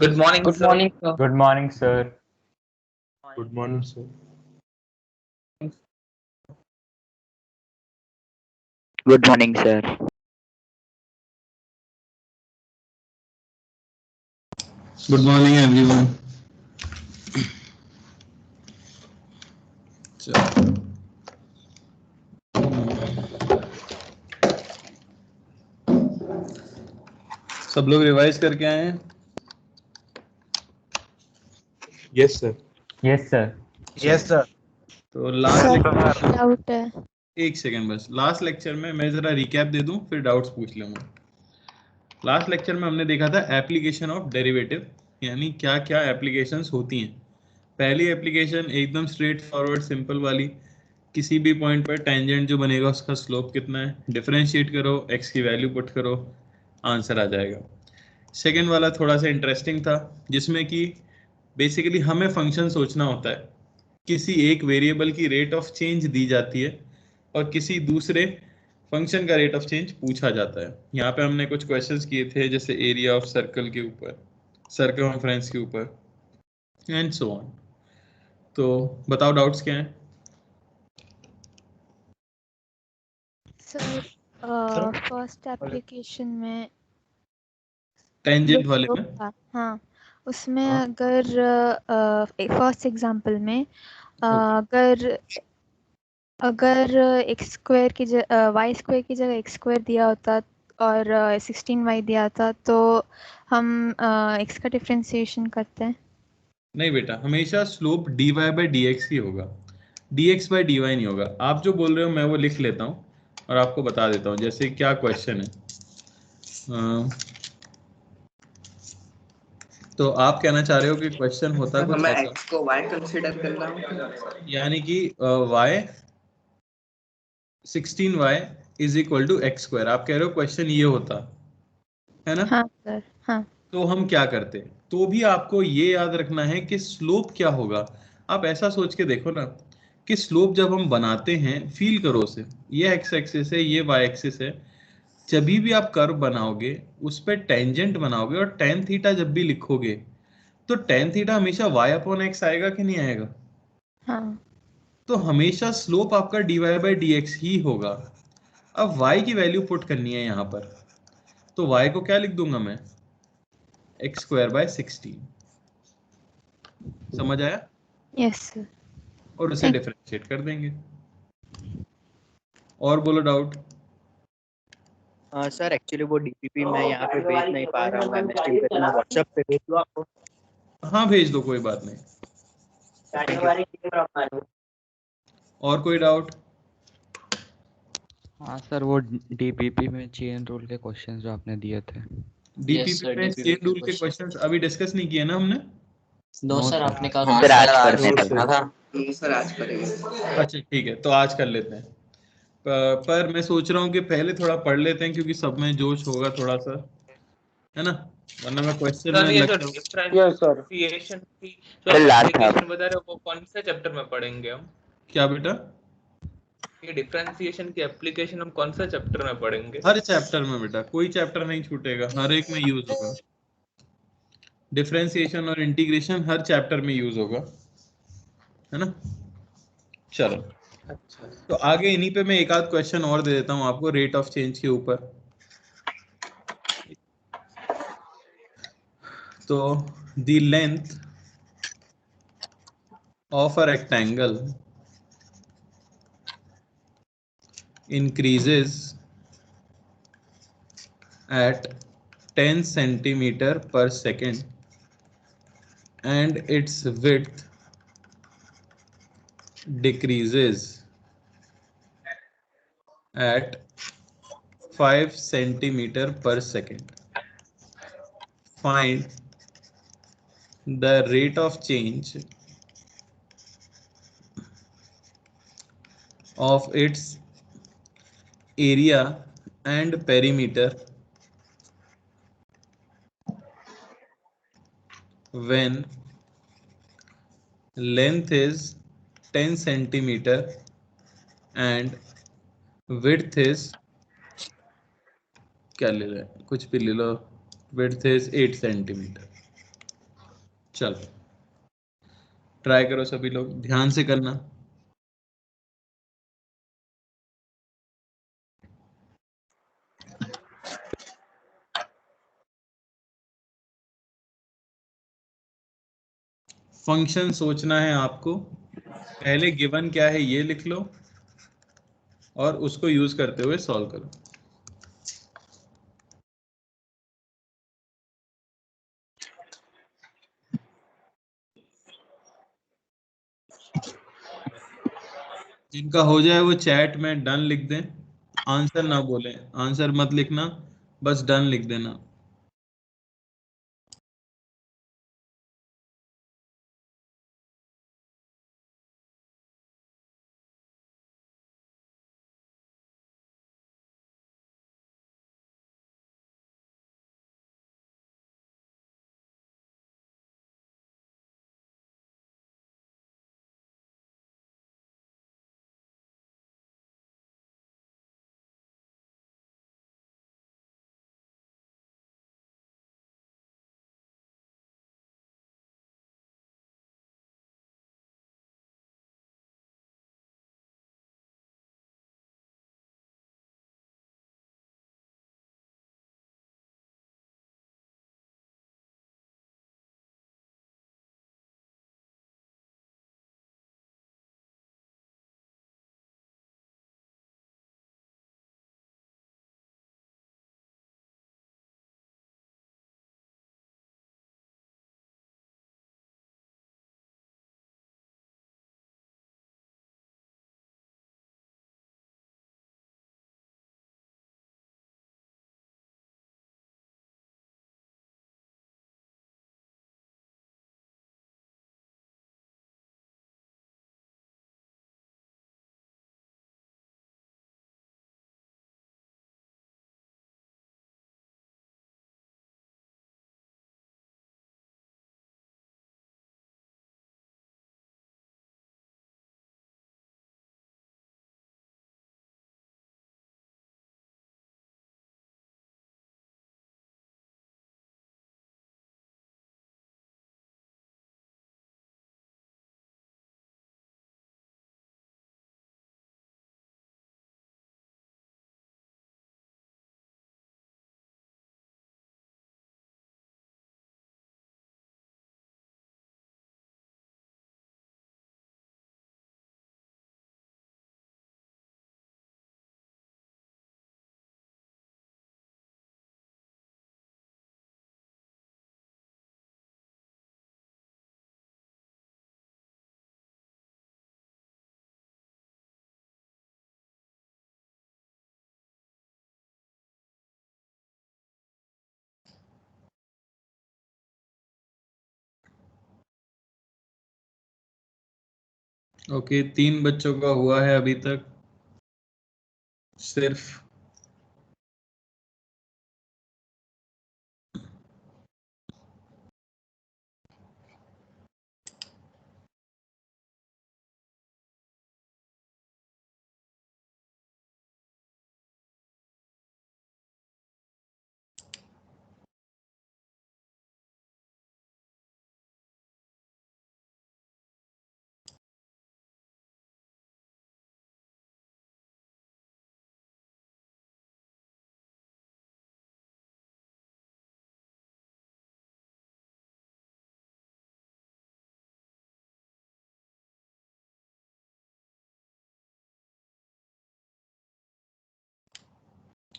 Good morning, Good sir. morning, sir. Good morning, sir. Good morning, sir. Good morning, sir. Good morning, everyone. सब लोग revise करके आए हैं? Yes, sir. Yes, sir. Yes, sir. तो last doubt है। एक second बस, last lecture में मैं जरा रिकैप दे दूं, फिर डाउट्स पूछ लूंगा। लास्ट लेक्चर में हमने देखा था एप्लीकेशन ऑफ डेरिवेटिव, यानी क्या क्या एप्लीकेशंस होती हैं। पहली एप्लीकेशन एकदम स्ट्रेट फॉरवर्ड सिंपल वाली, किसी भी पॉइंट पर टेंजेंट जो बनेगा उसका स्लोप कितना है, डिफरेंशिएट करो, एक्स की वैल्यू पुट करो, आंसर आ जाएगा। सेकेंड वाला थोड़ा सा इंटरेस्टिंग था, जिसमें कि बेसिकली हमें फंक्शन सोचना होता है, किसी एक वेरिएबल की रेट ऑफ चेंज दी जाती है और किसी दूसरे फंक्शन का रेट ऑफ चेंज पूछा जाता है। यहाँ पे हमने कुछ क्वेश्चंस किए थे, जैसे एरिया ऑफ सर्कल के ऊपर, सर्कमफ्रेंस के ऊपर एंड सो ऑन। तो बताओ डाउट्स क्या हैं? सर फर्स्ट एप्लीकेशन में टेंजेंट वाले में हाँ, उसमें हाँ। अगर फर्स्ट एग्जांपल में अगर अगर एक्स स्क्वायर की वाई स्क्वायर की जगह एक्स स्क्वायर दिया होता और 16y दिया था, तो हम एक्स का डिफरेंशिएशन करते हैं। नहीं बेटा, हमेशा slope dy by D X ही होगा, dx बाई dy नहीं होगा। आप जो बोल रहे हो मैं वो लिख लेता हूँ और आपको बता देता हूँ। जैसे क्या क्वेश्चन है, तो आप कहना चाह रहे हो कि क्वेश्चन होता कुछ मैं ऐसा, x को y कंसीडर कर रहा हूँ, यानी कि y 16y is equal to x square. आप कह रहे हो क्वेश्चन ये होता है ना? हाँ सर, हाँ। तो हम क्या करते, तो भी आपको ये याद रखना है कि स्लोप क्या होगा। आप ऐसा सोच के देखो ना कि स्लोप जब हम बनाते हैं, फील करो उसे, ये एक्स एक्सिस है, ये वाई एक्सिस है, जब भी आप कर्व बनाओगे उस पर टेंजेंट बनाओगे और टेन थीटा जब भी लिखोगे तो टेन थीटा हमेशा वाई अपॉन एक्स आएगा कि नहीं आएगा? हाँ, तो हमेशा स्लोप आपका dy बाई डी एक्स ही होगा। अब y की वैल्यू पुट करनी है यहाँ पर, तो y को क्या लिख दूंगा मैं, एक्स स्क्वायर बाय 16। समझ आया? Yes sir. और उसे डिफरेंशिएट कर देंगे। और बोलो डाउट। सर एक्चुअली वो डीपीपी मैं यहाँ पे भेज नहीं पा रहा हूँ MS टीम पे, तो मैं व्हाट्सएप पे भेज दूँ आपको? हाँ भेज दो, कोई बात नहीं। और कोई डाउट? हाँ सर, वो डीपीपी में चेन रूल के क्वेश्चंस जो आपने दिए थे। डीपीपी में चेन रूल के क्वेश्चंस अभी डिस्कस नहीं किए ना हमने? नो सर, आपने कहा सर आज करने था। सर आज करेंगे। अच्छा ठीक है, तो आज कर लेते हैं। पर मैं सोच रहा हूँ कि पहले थोड़ा पढ़ लेते हैं, क्योंकि सब में जोश होगा थोड़ा सा, है ना? वरना मैं क्वेश्चन सर, में ये जो लगता हूँ। डिफरेंशिएशन की जो सर, लास्ट एप्लीकेशन बता रहे हो, वो कौन से चैप्टर में पढ़ेंगे हम? क्या बेटा? ये डिफरेंशिएशन की एप्लीकेशन हम कौन सा चैप्टर में पढ़ेंगे? हर चैप्टर में बेटा, कोई चैप्टर नहीं छूटेगा, हर एक में यूज होगा। डिफरेंशिएशन और इंटीग्रेशन हर चैप्टर में यूज होगा, है ना? चलो, अच्छा, तो आगे इन्हीं पे मैं एक आध क्वेश्चन और दे देता हूँ आपको, रेट ऑफ चेंज के ऊपर। तो the length of a rectangle increases at 10 centimeter per second and its width decreases at 5 centimeter per second. Find the rate of change of its area and perimeter when length is 10 centimeter and width is, क्या ले रहे हैं, कुछ भी ले लो, width is 8 centimeter. चलो try करो सभी लोग, ध्यान से करना। फंक्शन सोचना है आपको, पहले गिवन क्या है ये लिख लो और उसको यूज करते हुए सॉल्व करो। जिनका हो जाए वो चैट में डन लिख दें, आंसर ना बोलें, आंसर मत लिखना, बस डन लिख देना। ओके, 3 बच्चों का हुआ है अभी तक सिर्फ।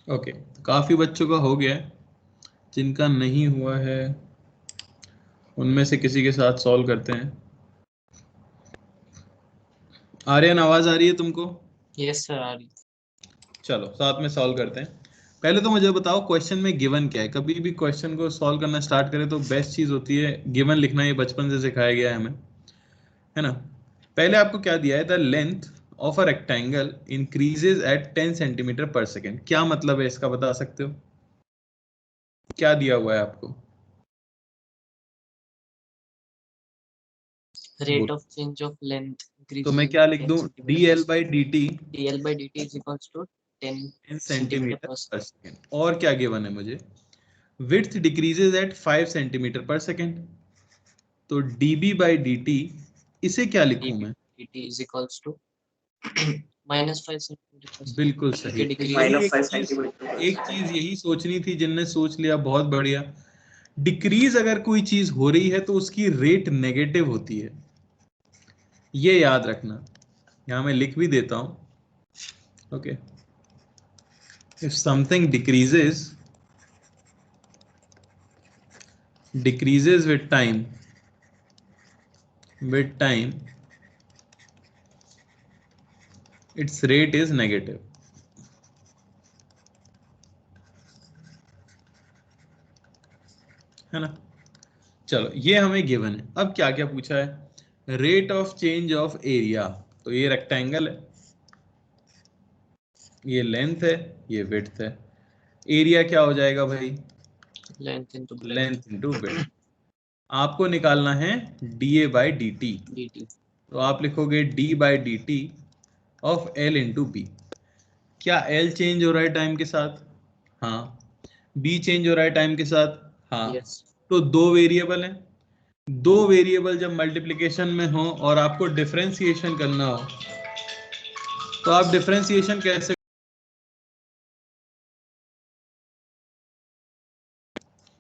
ओके, काफी बच्चों का हो गया है, जिनका नहीं हुआ है उनमें से किसी के साथ सॉल्व करते हैं। आर्यन, आवाज आ रही है तुमको? यस सर, आ रही। चलो साथ में सॉल्व करते हैं। पहले तो मुझे बताओ क्वेश्चन में गिवन क्या है। कभी भी क्वेश्चन को सॉल्व करना स्टार्ट करें तो बेस्ट चीज होती है गिवन लिखना, ये बचपन से सिखाया गया है हमें, है ना। पहले आपको क्या दिया है, the length of a rectangle increases at 10 centimetre per second. क्या मतलब है इसका, बता सकते हो? क्या दिया हुआ है आपको? Rate of change of length तो मैं क्या लिख दूं, dl by dt dl by dt is equals to 10 in centimeter centimetre per पर सेकेंड। और क्या गिवन है मुझे, width decreases at 5 centimetre per second. तो dB by dt इसे क्या लिखूं मैं? dt is equals to -5 centimeter. बिल्कुल सही। एक चीज यही सोचनी थी, जिनने सोच लिया बहुत बढ़िया। डिक्रीज अगर कोई चीज हो रही है तो उसकी रेट नेगेटिव होती है, ये याद रखना। यहां मैं लिख भी देता हूं। Okay, if something decreases with time its rate is negative। है ना? चलो, ये हमें गिवन है। अब क्या क्या पूछा है? Rate of change of area. तो ये रेक्टेंगल है, ये लेंथ है, ये विड्थ है। एरिया क्या हो जाएगा भाई? Length into length into width. आपको निकालना है dA by dt। dt। तो आप लिखोगे d by dt of L into B. क्या L चेंज हो रहा है टाइम के साथ? हाँ। B चेंज हो रहा है टाइम के साथ? हाँ। Yes. तो दो वेरिएबल हैं। दो वेरिएबल जब मल्टीप्लिकेशन में हो और आपको डिफरेंशिएशन करना हो, तो आप डिफरेंशिएशन कैसे?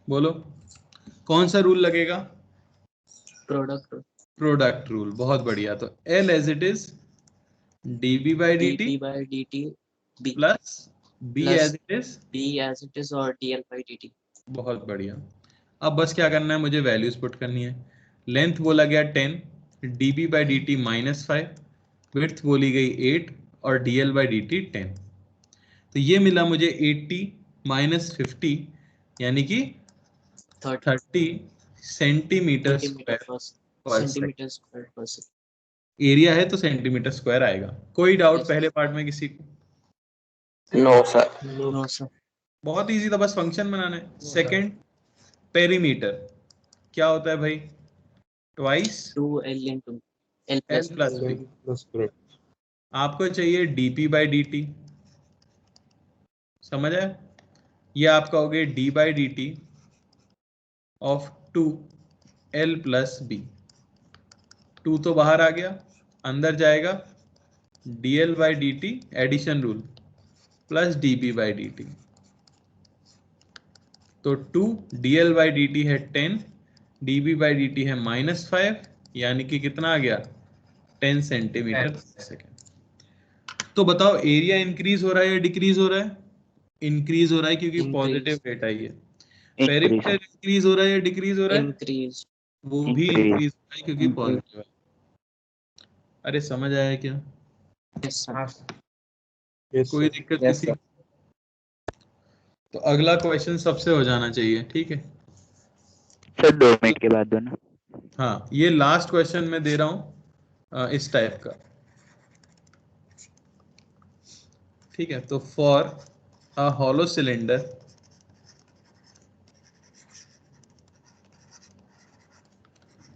बोलो, कौन सा रूल लगेगा? Product rule. बहुत बढ़िया। तो L as it is dB by dt plus B as it is और dl by dt। बहुत बढ़िया। अब बस क्या करना है, मुझे वैल्यूज पुट करनी है। लेंथ बोला गया 10, dB by dt -5, विड्थ बोली गई 8 और dl by dt 10। तो ये मिला मुझे 80 - 50 यानी कि 30 सेंटीमीटर स्क्वायर पर सेकंड। एरिया है तो सेंटीमीटर स्क्वायर आएगा। कोई डाउट पहले पार्ट में किसी को? No sir. बहुत इजी था, बस फंक्शन बनाना है। सेकंड, पेरीमीटर क्या होता है भाई? Twice 2l into l L plus B. आपको चाहिए dP by dt, समझ आया? ये आपका हो गया d by dt of 2l plus B. 2 तो बाहर आ गया, अंदर जाएगा dl by dt addition rule plus dB by dt। तो 2 dl by dt है 10, dB by dt है -5, यानी कि कितना आ गया? 10 सेंटीमीटर पर सेकेंड। तो बताओ, एरिया इंक्रीज हो रहा है या डिक्रीज हो रहा है? इंक्रीज हो रहा है, क्योंकि पॉजिटिव रेट आई है। पेरीमीटर इंक्रीज हो रहा है या डिक्रीज हो रहा है? increase। वो भी इंक्रीज हो रहा है क्योंकि पॉजिटिव है। अरे समझ आया क्या? Yes, sir. कोई दिक्कत किसी? तो अगला क्वेश्चन सबसे हो जाना चाहिए, ठीक है? सर 2 मिनट के बाद दो ना। हाँ, ये लास्ट क्वेश्चन मैं दे रहा हूं इस टाइप का, ठीक है? तो for a hollow cylinder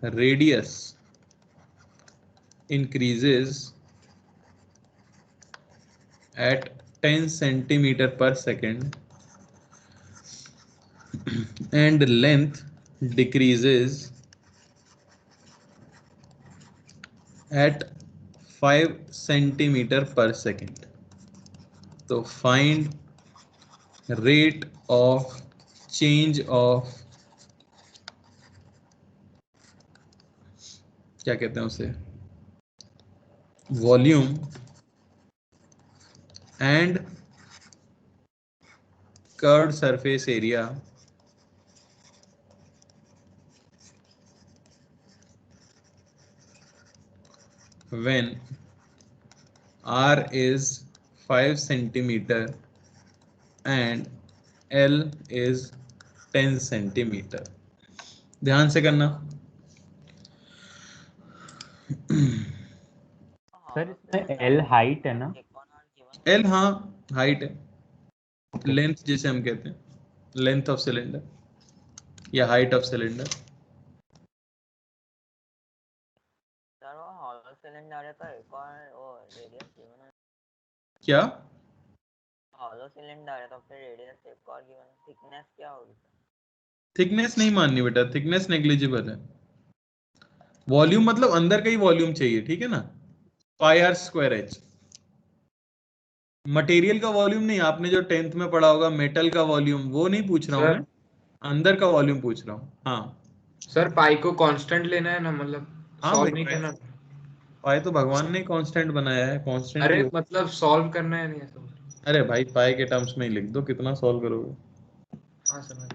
radius increases at 10 centimeter per second and length decreases at 5 centimeter per second. तो find rate of change of, क्या कहते हैं उसे, volume and curved surface area when R is 5 centimeter and L is 10 centimeter। ध्यान से करना। Sir इसमें L height है ना? एल, हाँ हाइट है, लेंथ जिसे हम कहते हैं, लेंथ ऑफ सिलेंडर या हाइट ऑफ सिलेंडर। सर वो हॉलो सिलेंडर है तो एक और वो रेडियस गिवन है। क्या? हॉलो सिलेंडर है तो फिर रेडियस एक और गिवन है। थिकनेस क्या होगी? थिकनेस नहीं माननी बेटा, थिकनेस नेग्लिजिबल है। वॉल्यूम मतलब अंदर का ही वॉल्यूम चाहिए, ठीक है ना, पाई आर स्क्वायर एच। मटेरियल का वॉल्यूम नहीं, आपने जो 10th में पढ़ा होगा मेटल का वॉल्यूम, वो नहीं पूछ रहा हूँ मैं, अंदर का वॉल्यूम पूछ रहा हूँ। हाँ सर पाई को कांस्टेंट लेना है ना, मतलब हाँ सॉल्व भाई, नहीं करना। पाई तो भगवान ने कांस्टेंट बनाया है, कांस्टेंट अरे ही। मतलब सॉल्व करना है नहीं ऐसा। अरे भाई पाई के टर्म्स में ही लिख दो, कितना सॉल्व करोगे। हाँ सर।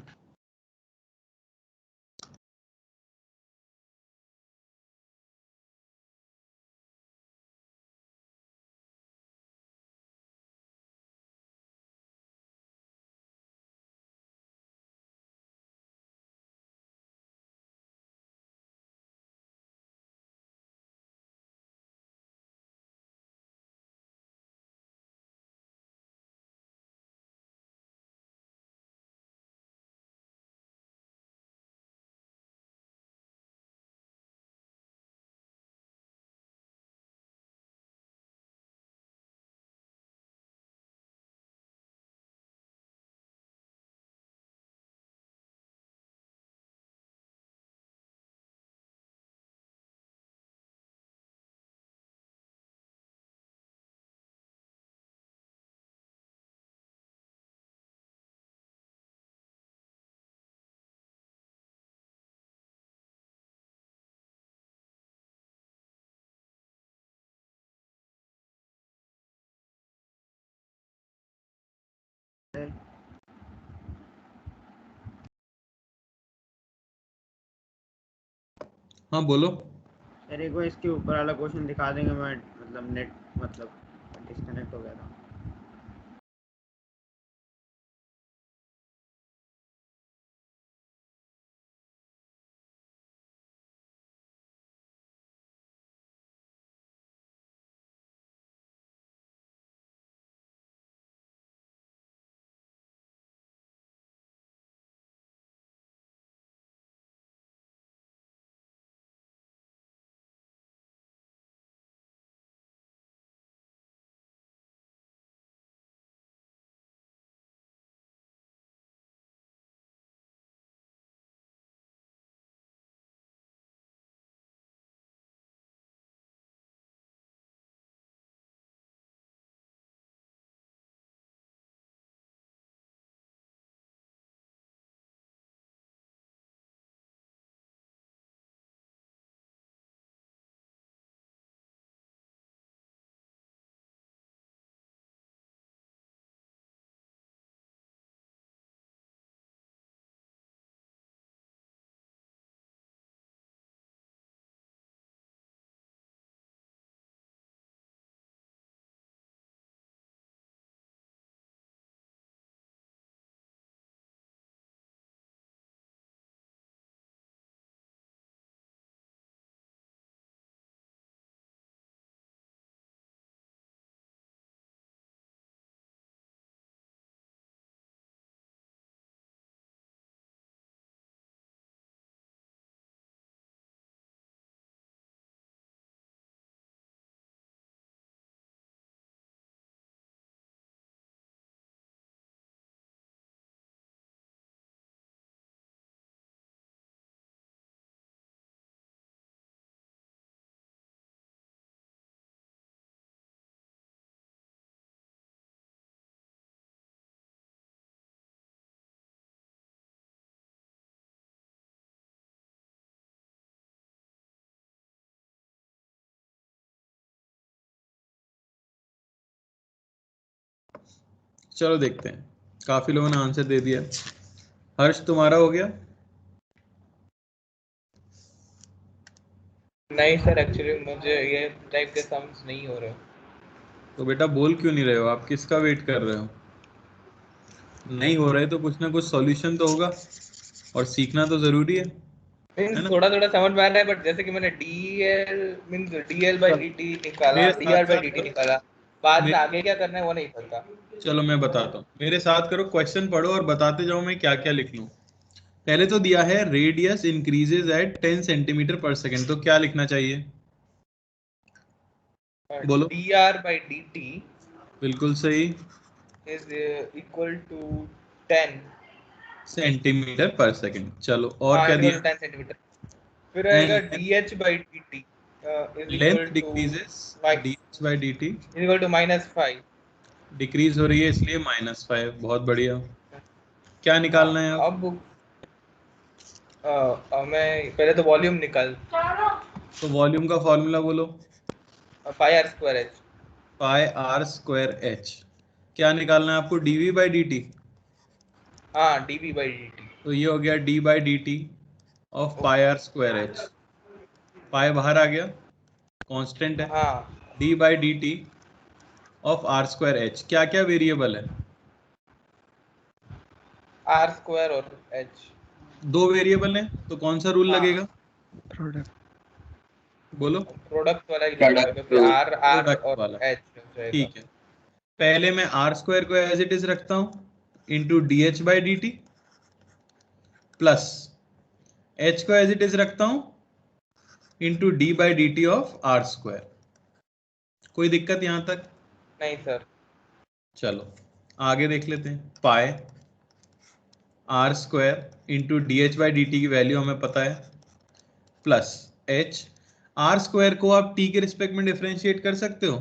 हाँ बोलो। अरे को इसके ऊपर वाला क्वेश्चन दिखा देंगे, मैं मतलब नेट मतलब डिस्कनेक्ट हो गया था। चलो देखते हैं, काफी लोगों ने आंसर दे दिया। हर्ष तुम्हारा हो गया? नहीं सर, एक्चुअली मुझे ये टाइप के सम्स नहीं हो रहे। तो बेटा बोल क्यों नहीं रहे हो, आप किसका वेट कर रहे हो? नहीं हो रहे तो कुछ ना कुछ सॉल्यूशन तो होगा, और सीखना तो जरूरी है ना। थोड़ा थोड़ा समझ में आ रहा है, बट जैसे कि मैंने डीएल बाई dt निकाला, मेरे dr बाई साथ dt निकाला, बाद में मे- आगे क्या करना है वो नहीं पता। चलो मैं बताता हूँ, मेरे साथ करो, क्वेश्चन पढ़ो और बताते जाओ मैं क्या क्या लिख लूँ। पहले तो दिया है radius increases at 10 centimetre per second, तो क्या लिखना चाहिए? बोलो। dr बाई dt बिल्कुल सही। Is equal to 10 centimetre per second. चलो और क्या इक्वल दिया? To 10 centimetre. फिर आएगा dh/dt is length equal to decreases dh/dt is equal to -5. Decrease हो रही है इसलिए -5। बहुत बढ़िया। क्या निकालना है अब? मैं पहले तो वॉल्यूम निकाल। तो वॉल्यूम का फॉर्मूला बोलो। πr²h। πr²h। क्या निकालना है आपको? dv/dt। हाँ, dv/dt। तो ये हो गया d/dt ऑफ πr²h। पाई बाहर आ गया, कांस्टेंट है। हाँ। d/dt of r²h। क्या क्या वेरिएबल है? r² और h। दो वेरिएबल है, तो कौन सा रूल हाँ। लगेगा? प्रोडक्ट। बोलो। प्रोडक्ट वाला ही लगेगा क्योंकि r प्रोडक्ट और वाला। h हो जाएगा। ठीक है, पहले मैं r² को एज इट इज रखता हूं इंटू dh/dt प्लस h को एज इट इज रखता हूं इंटू d/dt ऑफ r²। कोई दिक्कत यहां तक? नहीं सर। चलो आगे देख लेते हैं। पाई r² इंटू dh/dt की वैल्यू हमें पता है, प्लस h। r² को आप t के रिस्पेक्ट में डिफरेंशिएट कर सकते हो?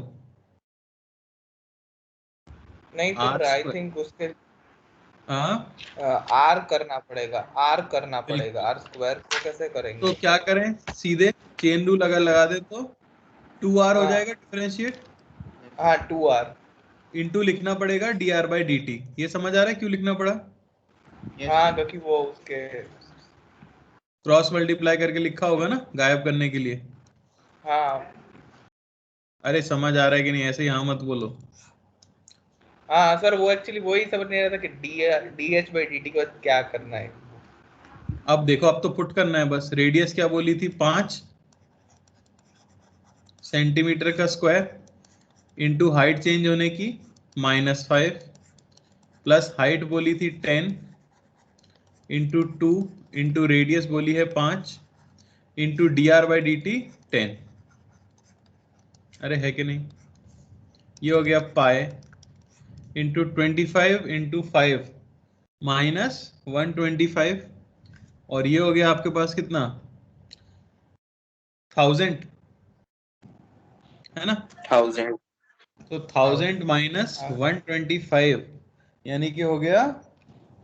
नहीं सर, आई थिंक उसके हाँ r करना पड़ेगा। r करना पड़ेगा, r² को कैसे करेंगे? तो क्या करें? सीधे चेन रूल अगर लगा दे तो 2r हो हाँ। जाएगा डिफरेंशिएट। हाँ, 2r इंटू लिखना पड़ेगा dr/dt। ये समझ आ रहा है क्यों लिखना पड़ा? हाँ, क्योंकि वो उसके क्रॉस मल्टीप्लाई करके लिखा होगा ना, गायब करने के लिए। हाँ अरे समझ आ रहा है कि नहीं? ऐसे यहाँ मत बोलो। हाँ सर, वो एक्चुअली वही समझ नहीं आ रहा था कि dh/dt के बाद क्या करना है। अब देखो, अब तो पुट करना है बस। रेडियस क्या बोली थी? 5 सेंटीमीटर का स्क्वायर इंटू हाइट चेंज होने की -5 प्लस हाइट बोली थी 10 इंटू 2 इंटू रेडियस बोली है 5 इंटू dr/dt 10। अरे है कि नहीं? ये हो गया पाई इंटू 25 इंटू 5 माइनस 125 और ये हो गया आपके पास कितना? 1000 है ना? 1000। तो 1000 माइनस 125 यानी कि हो गया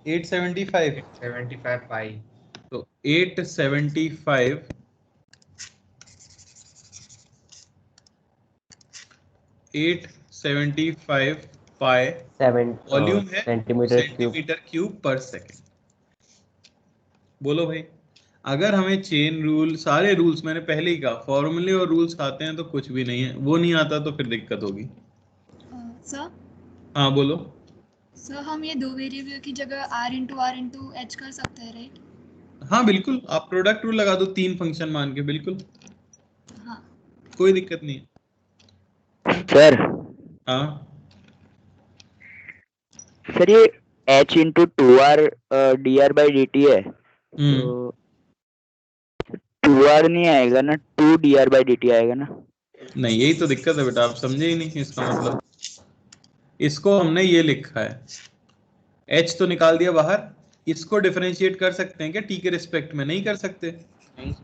875। 75 पाई। तो 875 पाई वॉल्यूम है सेंटीमीटर क्यूब पर सेकेंड। बोलो भाई, अगर हमें चेन रूल, सारे रूल्स मैंने पहले ही कहा, फॉर्मूले और रूल्स आते हैं तो कुछ भी नहीं है, वो नहीं आता तो फिर दिक्कत होगी। सर हाँ बोलो। सर, हम ये दो वेरिएबल की जगह r इंटू h कर सकते हैं, राइट? हाँ बिल्कुल, आप प्रोडक्ट रूल लगा दो 3 फंक्शन मान के, बिल्कुल हाँ। कोई दिक्कत नहीं है। सर हाँ सर, ये h इंटू 2r dr/dt है, तो 2r नहीं आएगा ना, 2 dr/dt आएगा ना? नहीं, यही तो दिक्कत है बेटा, आप समझे ही नहीं। इसका मतलब इसको हमने ये लिखा है, h तो निकाल दिया बाहर, इसको डिफरेंशिएट कर सकते हैं क्या t के रिस्पेक्ट में? नहीं कर सकते।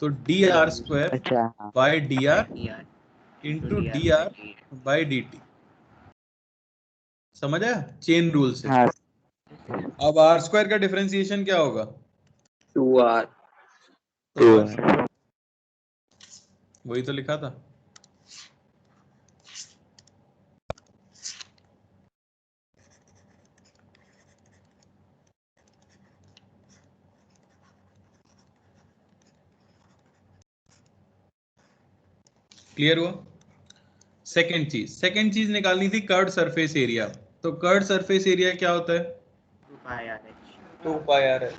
तो dr² by dr into dr by dt। समझ आया चेन रूल से? हाँ। अब r² का डिफरेंशिएशन क्या होगा? 2r। वही तो लिखा था। क्लियर हुआ? सेकंड चीज निकालनी थी कर्व्ड सरफेस एरिया। तो कर्व्ड सरफेस एरिया क्या होता है? 2πRh।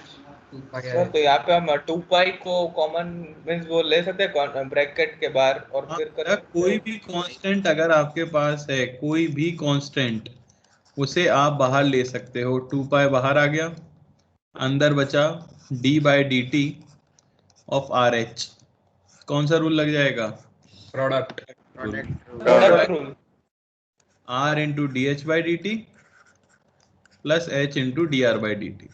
सर तो यहाँ पे हम 2π को कॉमन मींस वो ले सकते हैं ब्रैकेट के बाहर और फिर करें कोई भी कांस्टेंट अगर आपके पास है, कोई भी कांस्टेंट, उसे आप बाहर ले सकते हो। 2π बाहर आ गया, अंदर बचा d/dt ऑफ RH। कौन सा रूल लग जाएगा? Product rule. r into dh/dt plus h into dr/dt।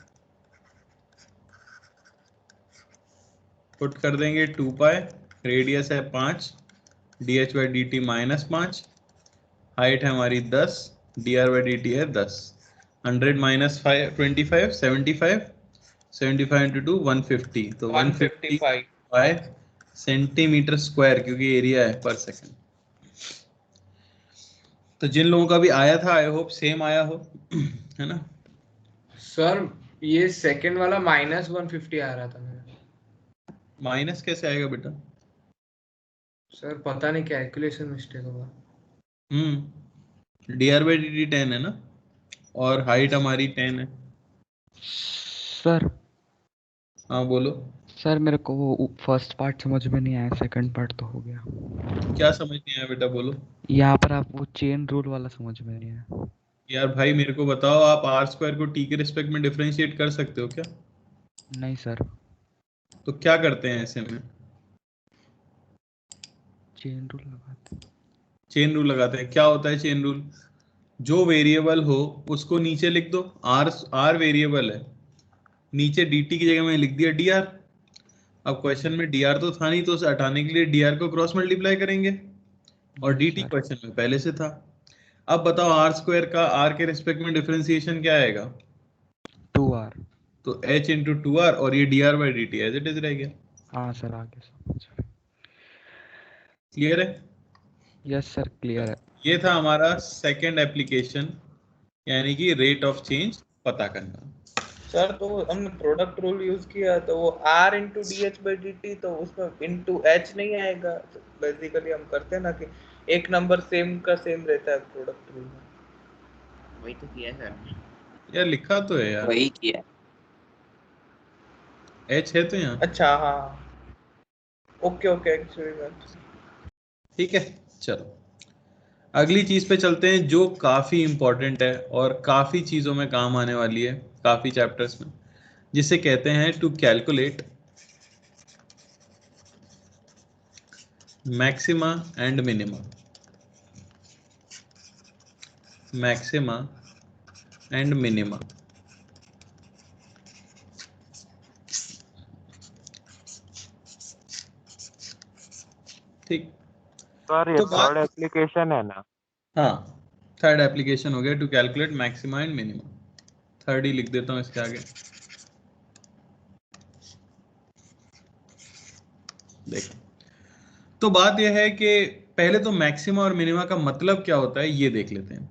Put कर देंगे 2 पाई, रेडियस है 5, dh बाई dt -5, हाइट है हमारी 10, dr बाई dt है 10, 100 माइनस 25 75, 75 इंटू 2 150, तो 155 बाय सेंटीमीटर स्क्वायर, क्योंकि एरिया है पर सेकंड। तो जिन लोगों का भी आया था आई होप सेम आया हो, है ना सर? ये सेकंड वाला -150 आ रहा था मेरा। माइनस कैसे आएगा बेटा? सर पता नहीं कैलकुलेशन मिस्टेक होगा। dr बाई dt 10 है ना, और हाइट हमारी 10 है। सर हाँ बोलो। सर मेरे को वो फर्स्ट पार्ट समझ में नहीं आया, सेकंड पार्ट तो हो गया। क्या समझ नहीं आया बेटा, बोलो। यहाँ पर आप वो चेन रूल वाला समझ में नहीं आया। यार भाई मेरे को बताओ, आप आर स्क्वायर को टी के रिस्पेक्ट में डिफरेंशिएट कर सकते हो क्या? नहीं सर। तो क्या करते हैं ऐसे में? चेन रूल लगाते हैं। चेन रूल लगाते हैं। क्या होता है चेन रूल? जो वेरिएबल हो उसको नीचे लिख दो, आर वेरिएबल है, नीचे dt की जगह में लिख दिया dr। अब क्वेश्चन में dr तो था नहीं, तो उसे हटाने के लिए dr को क्रॉस मल्टीप्लाई करेंगे, और dt क्वेश्चन में पहले से था। अब बताओ आर स्क्वायर का r के रिस्पेक्ट में डिफरेंशिएशन क्या आएगा? 2r। तो h इंटू 2r, और ये dr by dt as it is रह गया। हाँ सर आगे समझ। क्लियर है? यस सर क्लियर है। ये था हमारा सेकंड एप्लीकेशन, यानी कि रेट ऑफ चेंज पता करना। सर तो हमने प्रोडक्ट रूल यूज किया, तो वो r into D H by D T, तो उसमें इंटू एच नहीं आएगा। तो बेसिकली हम करते हैं ना कि एक नंबर सेम का सेम रहता है प्रोडक्ट रूल में। वही तो किया सर। यार लिखा तो है यार, वही किया। एच है तो यहाँ। अच्छा हाँ, ओके ओके, एक्चुअली ठीक है, चलो अगली चीज पे चलते हैं, जो काफी इंपॉर्टेंट है और काफी चीजों में काम आने वाली है, काफी चैप्टर्स में, जिसे कहते हैं to calculate maxima and minima. Maxima and minima. ठीक, सर ये थर्ड एप्लीकेशन है ना? हाँ थर्ड एप्लीकेशन हो गया, to calculate maxima and minima. Third ही लिख देता हूँ इसके आगे। देखो, तो बात यह है कि पहले तो मैक्सिमा और मिनिमा का मतलब क्या होता है ये देख लेते हैं।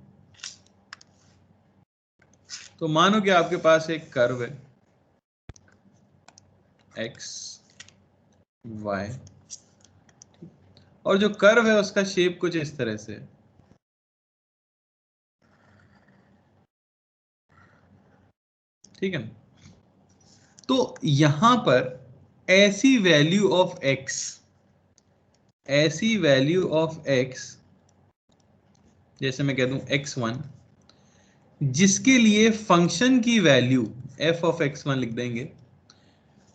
तो मानो कि आपके पास एक कर्व है x y, और जो कर्व है उसका शेप कुछ इस तरह से है। ठीक है ना? तो यहां पर ऐसी वैल्यू ऑफ x, ऐसी वैल्यू ऑफ x, जैसे मैं कह दूं x1, जिसके लिए फंक्शन की वैल्यू f ऑफ x1 लिख देंगे,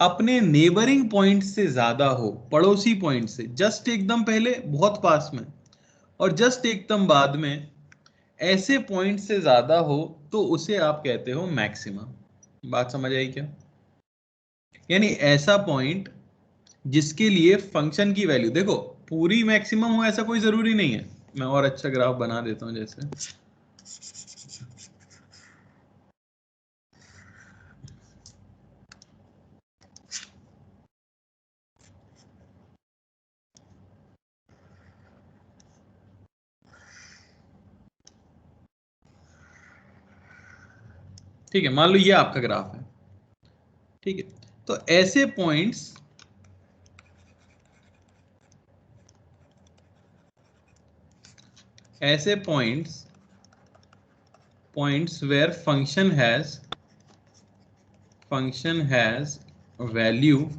अपने नेबरिंग पॉइंट से ज्यादा हो, पड़ोसी पॉइंट से, जस्ट एकदम पहले बहुत पास में और जस्ट एकदम बाद में, ऐसे पॉइंट से ज्यादा हो, तो उसे आप कहते हो मैक्सिमा। बात समझ आई क्या? यानी ऐसा पॉइंट जिसके लिए फंक्शन की वैल्यू, देखो पूरी मैक्सिमम हो ऐसा कोई जरूरी नहीं है। मैं और अच्छा ग्राफ बना देता हूं, जैसे ठीक है, मान लो ये आपका ग्राफ है। ठीक है, तो ऐसे पॉइंट्स, ऐसे points where function has value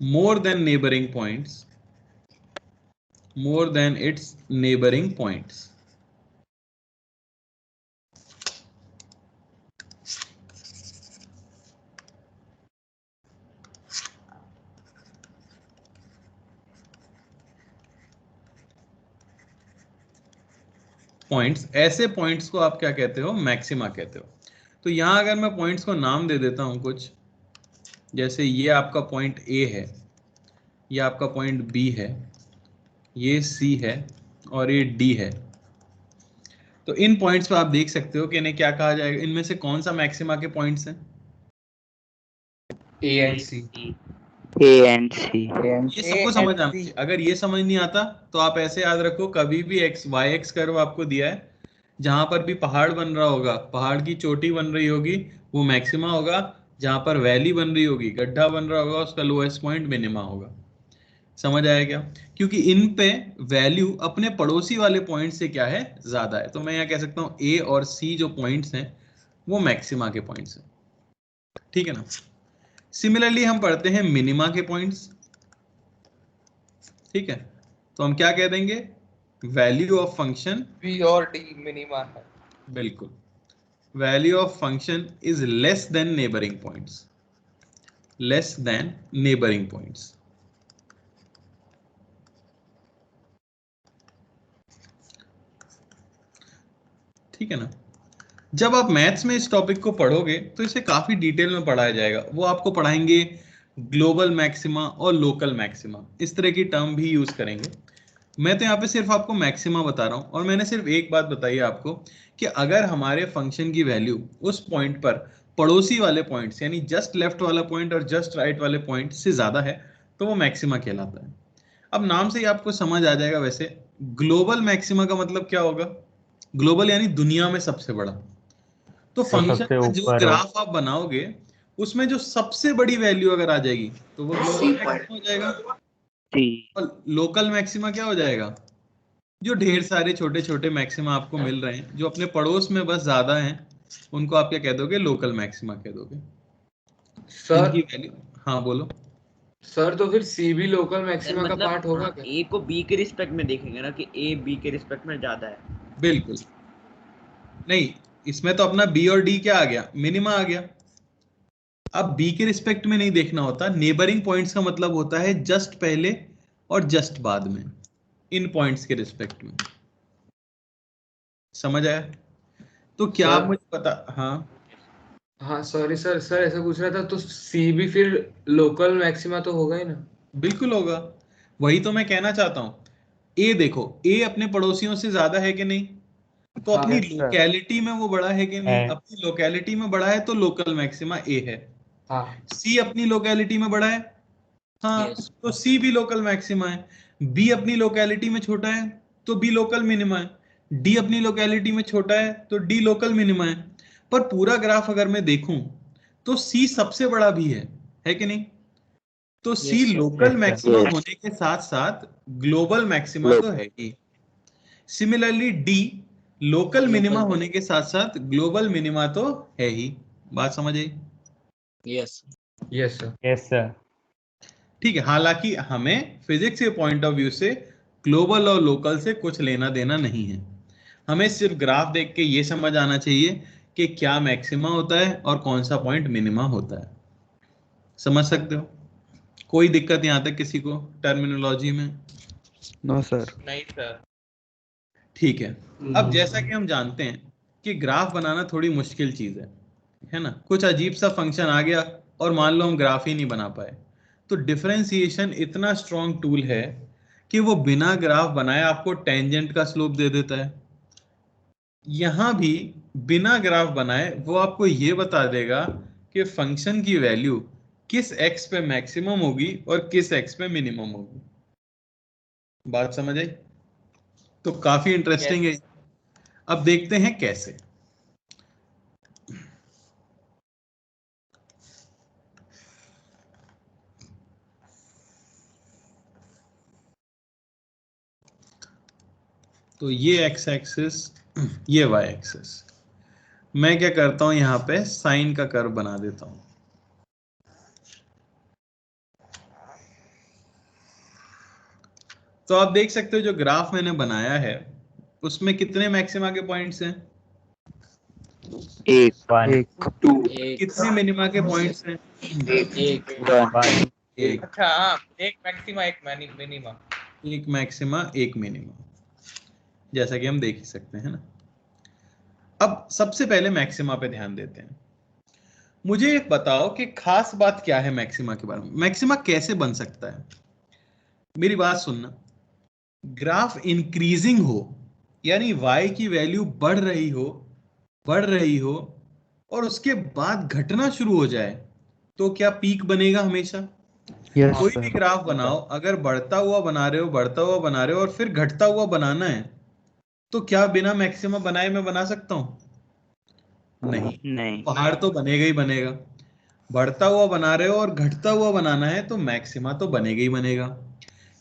more than neighboring points, more than its neighboring points. Points, ऐसे पॉइंट्स को आप क्या कहते हो? मैक्सिमा कहते हो। तो यहां अगर मैं पॉइंट्स को नाम दे देता हूं कुछ, जैसे ये आपका पॉइंट ए है, ये आपका पॉइंट बी है, ये सी है और ये डी है। तो इन पॉइंट्स पे आप देख सकते हो कि इन्हें क्या कहा जाएगा, इनमें से कौन सा मैक्सिमा के पॉइंट्स हैं? A and C. A and C. ये सबको समझ आना चाहिए। अगर ये समझ नहीं आता तो आप ऐसे याद रखो, कभी भी एक्स वाई एक्स कर्व आपको दिया है, जहां पर भी पहाड़ बन रहा होगा, पहाड़ की चोटी बन रही होगी, वो मैक्सिमा होगा। जहां पर वैली बन रही होगी, गड्ढा बन रहा होगा, उसका लोएस्ट पॉइंट मिनिमा होगा। समझ आया क्या? क्योंकि इन पे वैल्यू अपने पड़ोसी वाले पॉइंट से क्या है, ज्यादा है। तो मैं यहाँ कह सकता हूँ ए और सी जो पॉइंट्स हैं वो मैक्सिमा के पॉइंट्स हैं। ठीक है ना? सिमिलरली हम पढ़ते हैं मिनिमा के पॉइंट्स। ठीक है, तो हम क्या कह देंगे, वैल्यू ऑफ फंक्शन बी और डी मिनिमा है। बिल्कुल, value of function is less than neighbouring points, less than neighbouring points. ठीक है ना? जब आप मैथ्स में इस टॉपिक को पढ़ोगे तो इसे काफी डिटेल में पढ़ाया जाएगा। वो आपको पढ़ाएंगे ग्लोबल मैक्सिमा और लोकल मैक्सिमा, इस तरह की टर्म भी यूज करेंगे। मैं तो यहाँ पे सिर्फ आपको मैक्सिमा बता रहा हूँ। और मैंने सिर्फ एक बात बताई है आपको कि अगर हमारे फंक्शन की वैल्यू उस पॉइंट पर पड़ोसी वाले पॉइंट्स यानी जस्ट लेफ्ट वाला पॉइंट और जस्ट राइट वाले पॉइंट से ज्यादा है तो वो मैक्सिमा कहलाता है। अब नाम से ही आपको समझ आ जाएगा। वैसे ग्लोबल मैक्सिमा का मतलब क्या होगा? ग्लोबल यानी दुनिया में सबसे बड़ा। तो फंक्शन का जो ग्राफ आप बनाओगे उसमें जो सबसे बड़ी वैल्यू अगर आ जाएगी तो वो ग्लोबल मैक्सिमा हो जाएगा। और लोकल मैक्सिमा क्या हो जाएगा? जो ढेर सारे छोटे छोटे मैक्सिमा आपको मिल रहे हैं जो अपने पड़ोस में बस ज्यादा हैं, उनको आप क्या कह दोगे? लोकल मैक्सिमा कह दोगे। सर वैल्यू, हाँ बोलो सर। तो फिर सी भी लोकल मैक्सिमा का पार्ट होगा क्या? ए को बी के रिस्पेक्ट में देखेंगे ना कि ए बी के रिस्पेक्ट में ज्यादा है। बिल्कुल नहीं, इसमें तो अपना बी और डी क्या आ गया? मिनिमा आ गया। अब बी के रिस्पेक्ट में नहीं देखना होता। नेबरिंग पॉइंट्स का मतलब होता है जस्ट पहले और जस्ट बाद में, इन पॉइंट्स के रिस्पेक्ट में। समझ आया? तो क्या आप मुझे पता, हाँ सॉरी सर, ऐसा पूछ रहा था। तो सी भी फिर लोकल मैक्सिमा तो होगा ही ना? बिल्कुल होगा, वही तो मैं कहना चाहता हूँ। ए देखो, ए अपने पड़ोसियों से ज्यादा है कि नहीं? तो अपनी लोकेलिटी में वो बड़ा है कि नहीं? अपनी लोकेलिटी में बड़ा है तो लोकल मैक्सिमा ए है। सी अपनी लोकेलिटी में बड़ा है, हाँ, तो सी भी लोकल मैक्सिमा है। बी अपनी लोकेलिटी में छोटा है तो बी लोकल मिनिमा है। डी अपनी लोकेलिटी में छोटा है तो डी लोकल मिनिमा है। पर पूरा ग्राफ अगर मैं देखूं तो सी सबसे बड़ा भी है कि नहीं? तो सी लोकल मैक्सिमा होने के साथ साथ ग्लोबल मैक्सिमा तो है ही। सिमिलरली डी लोकल मिनिमा होने के साथ साथ ग्लोबल मिनिमा तो है ही। बात समझ आई? Yes sir. ठीक है, हालांकि हमें फिजिक्स के पॉइंट ऑफ व्यू से ग्लोबल और लोकल से कुछ लेना देना नहीं है। हमें सिर्फ ग्राफ देख के ये समझ आना चाहिए कि क्या मैक्सिमा होता है और कौन सा पॉइंट मिनिमा होता है। समझ सकते हो? कोई दिक्कत यहाँ तक किसी को टर्मिनोलॉजी में? No sir. नहीं सर। ठीक है, अब जैसा कि हम जानते हैं कि ग्राफ बनाना थोड़ी मुश्किल चीज है ना? कुछ अजीब सा फंक्शन आ गया और मान लो हम ग्राफ ही नहीं बना पाए, तो डिफरेंशिएशन इतना स्ट्रॉन्ग टूल है कि वो बिना ग्राफ बनाए आपको टेंजेंट का स्लोप दे देता है। यहां भी बिना ग्राफ बनाए वो आपको ये बता देगा कि फंक्शन की वैल्यू किस एक्स पे मैक्सिमम होगी और किस एक्स पे मिनिमम होगी। बात समझ आई? तो काफी इंटरेस्टिंग है। अब देखते हैं कैसे। तो ये एक्स एक्सिस, ये वाई एक्सिस। मैं क्या करता हूं, यहां पे साइन का कर्व बना देता हूं। तो आप देख सकते हो जो ग्राफ मैंने बनाया है उसमें कितने मैक्सिमा के पॉइंट्स हैं? एक। कितने मिनिमा के पॉइंट्स हैं? एक। अच्छा हाँ, एक मैक्सिमा एक मिनिमा। एक मैक्सिमा एक मिनिमा, जैसा कि हम देख ही सकते हैं ना। अब सबसे पहले मैक्सिमा पे ध्यान देते हैं। मुझे एक बताओ कि खास बात क्या है मैक्सिमा के बारे में, मैक्सिमा कैसे बन सकता है। मेरी बात सुनना, ग्राफ इंक्रीजिंग हो यानी y की वैल्यू बढ़ रही हो और उसके बाद घटना शुरू हो जाए तो क्या पीक बनेगा हमेशा? कोई भी ग्राफ बनाओ, अगर बढ़ता हुआ बना रहे हो और फिर घटता हुआ बनाना है तो क्या बिना मैक्सिमा बनाए मैं बना सकता हूं? नहीं। पहाड़ तो बनेगा ही बनेगा। बढ़ता हुआ बना रहे हो और घटता हुआ बनाना है तो मैक्सिमा तो बनेगा ही बनेगा।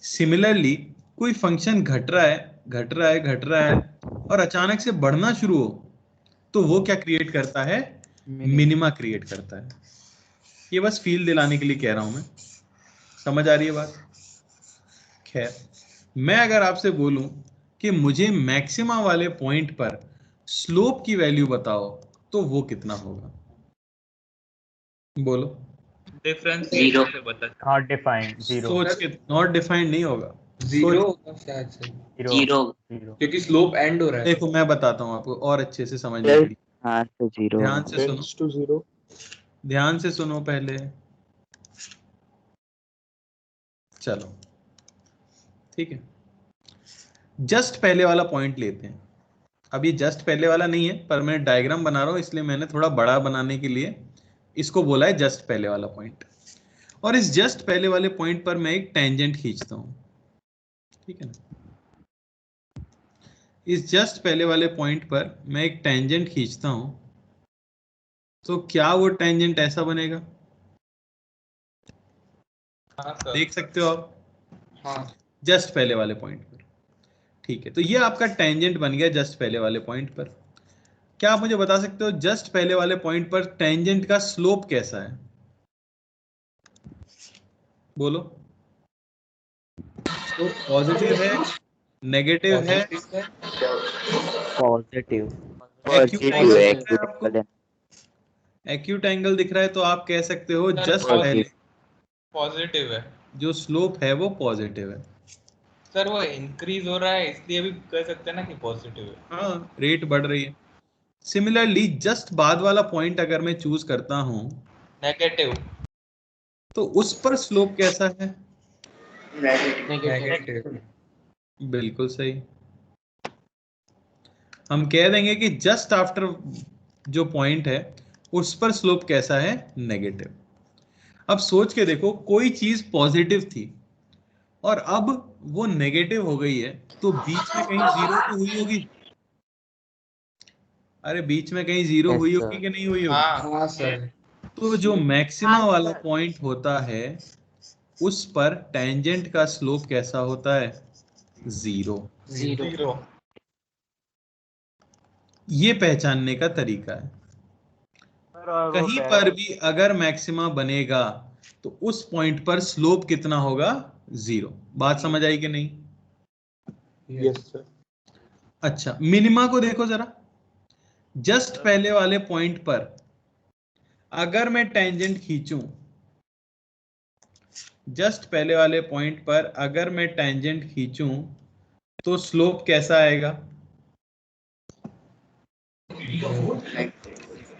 सिमिलरली कोई फंक्शन घट रहा है और अचानक से बढ़ना शुरू हो तो वो क्या क्रिएट करता है? मिनिमा क्रिएट करता है। ये बस फील दिलाने के लिए कह रहा हूं मैं, समझ आ रही है बात? खैर, मैं अगर आपसे बोलूं कि मुझे मैक्सिमा वाले पॉइंट पर स्लोप की वैल्यू बताओ तो वो कितना होगा? बोलो। Difference Zero. से बता। Not defined, zero. सोच के, नॉट डिफाइंड नहीं होगा। जीरो होगा शायद से, जीरो। क्योंकि स्लोप एंड हो रहा है। देखो मैं बताता हूँ आपको और अच्छे से समझने के लिए। हाँ तो जीरो ध्यान से सुनो, टेंड्स टू जीरो। ध्यान से सुनो पहले। चलो ठीक है, जस्ट पहले वाला पॉइंट लेते हैं। अब ये जस्ट पहले वाला नहीं है पर मैं डायग्राम बना रहा हूं इसलिए मैंने थोड़ा बड़ा बनाने के लिए इसको बोला है जस्ट पहले वाला पॉइंट। और इस जस्ट पहले वाले पॉइंट पर मैं एक टेंजेंट खींचता हूं, ठीक है ना। इस जस्ट पहले वाले पॉइंट पर मैं एक टेंजेंट खींचता हूं तो क्या वो टेंजेंट ऐसा बनेगा? देख सकते हो आप? हाँ। जस्ट पहले वाले पॉइंट पर, ठीक है। तो ये आपका टेंजेंट बन गया जस्ट पहले वाले पॉइंट पर। क्या आप मुझे बता सकते हो जस्ट पहले वाले पॉइंट पर टेंजेंट का स्लोप कैसा है? बोलो। स्लोप पॉजिटिव है, नेगेटिव है? पॉजिटिव। एक्यूट एंगल दिख रहा है तो आप कह सकते हो जस्ट पहले पॉजिटिव है। जो स्लोप है वो पॉजिटिव है। सर वो इंक्रीज हो रहा है इसलिए भी कह सकते हैं ना कि पॉजिटिव है। हाँ, रेट बढ़ रही है। सिमिलरली जस्ट बाद वाला पॉइंट अगर मैं चूज करता हूं नेगेटिव, तो उस पर स्लोप कैसा है? नेगेटिव। बिल्कुल सही। हम कह देंगे कि जस्ट आफ्टर जो पॉइंट है उस पर स्लोप कैसा है? नेगेटिव। अब सोच के देखो, कोई चीज पॉजिटिव थी और अब वो नेगेटिव हो गई है तो बीच में कहीं जीरो तो हुई होगी। अरे बीच में कहीं जीरो हुई होगी कि नहीं हुई होगी? हाँ सर। तो जो मैक्सिमा वाला पॉइंट होता है उस पर टेंजेंट का स्लोप कैसा होता है? जीरो। जीरो। ये पहचानने का तरीका है। कहीं पर भी अगर मैक्सिमा बनेगा तो उस पॉइंट पर स्लोप कितना होगा? जीरो। बात समझ आई कि नहीं? Yes sir. अच्छा, मिनिमा को देखो जरा। जस्ट पहले वाले पॉइंट पर अगर मैं टेंजेंट खींचूं, जस्ट पहले वाले पॉइंट पर अगर मैं टेंजेंट खींचूं तो स्लोप कैसा आएगा?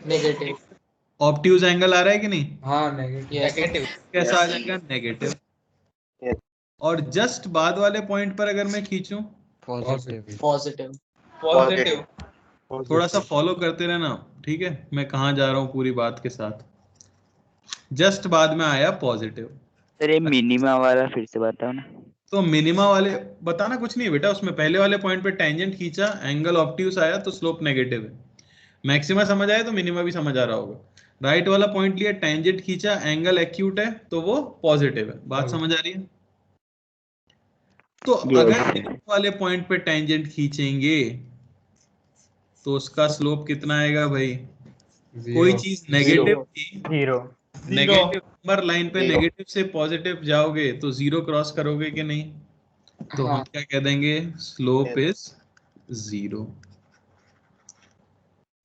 नेगेटिव। ऑब्ट्यूज एंगल आ रहा है कि नहीं? हाँ नेगेटिव। कैसा आ जाएगा? नेगेटिव। और जस्ट बाद वाले पॉइंट पर अगर मैं खींचूं, पॉजिटिव। पॉजिटिव। थोड़ा सा फॉलो करते रहना, ठीक है? मैं कहाँ जा रहा हूँ पूरी बात के साथ। जस्ट बाद में आया पॉजिटिव। सर ये मिनिमा वाला फिर से बताओ ना। तो मिनिमा वाले बताना कुछ नहीं बेटा, उसमें पहले वाले पॉइंट पे टेंजेंट खींचा, एंगल ऑब्ट्यूज आया तो स्लोप नेगेटिव है। मैक्सिमा समझ आया तो मिनिमा भी समझ आ रहा होगा। राइट वाला पॉइंट लिया, टेंजेंट खींचा, एंगल एक्यूट है तो वो पॉजिटिव है। बात समझ आ रही है? तो अगर मिनिमा वाले पॉइंट पे टेंजेंट खींचेंगे तो उसका स्लोप कितना आएगा भाई? कोई चीज नेगेटिव थी, जीरो। नेगेटिव नंबर लाइन पे नेगेटिव से पॉजिटिव जाओगे तो जीरो क्रॉस करोगे कि नहीं? तो हम क्या कह देंगे? Slope is zero.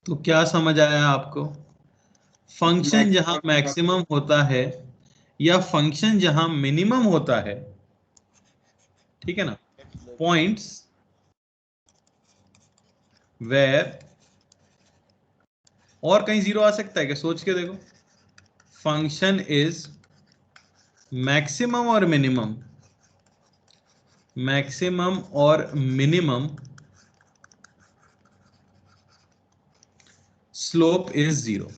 तो क्या समझ आया आपको? फंक्शन जहां मैक्सिमम होता है या फंक्शन जहां मिनिमम होता है, ठीक है ना, पॉइंट्स वेयर, और कहीं जीरो आ सकता है क्या? सोच के देखो। फंक्शन इज मैक्सिमम और मिनिमम, मैक्सिमम और minimum slope is zero,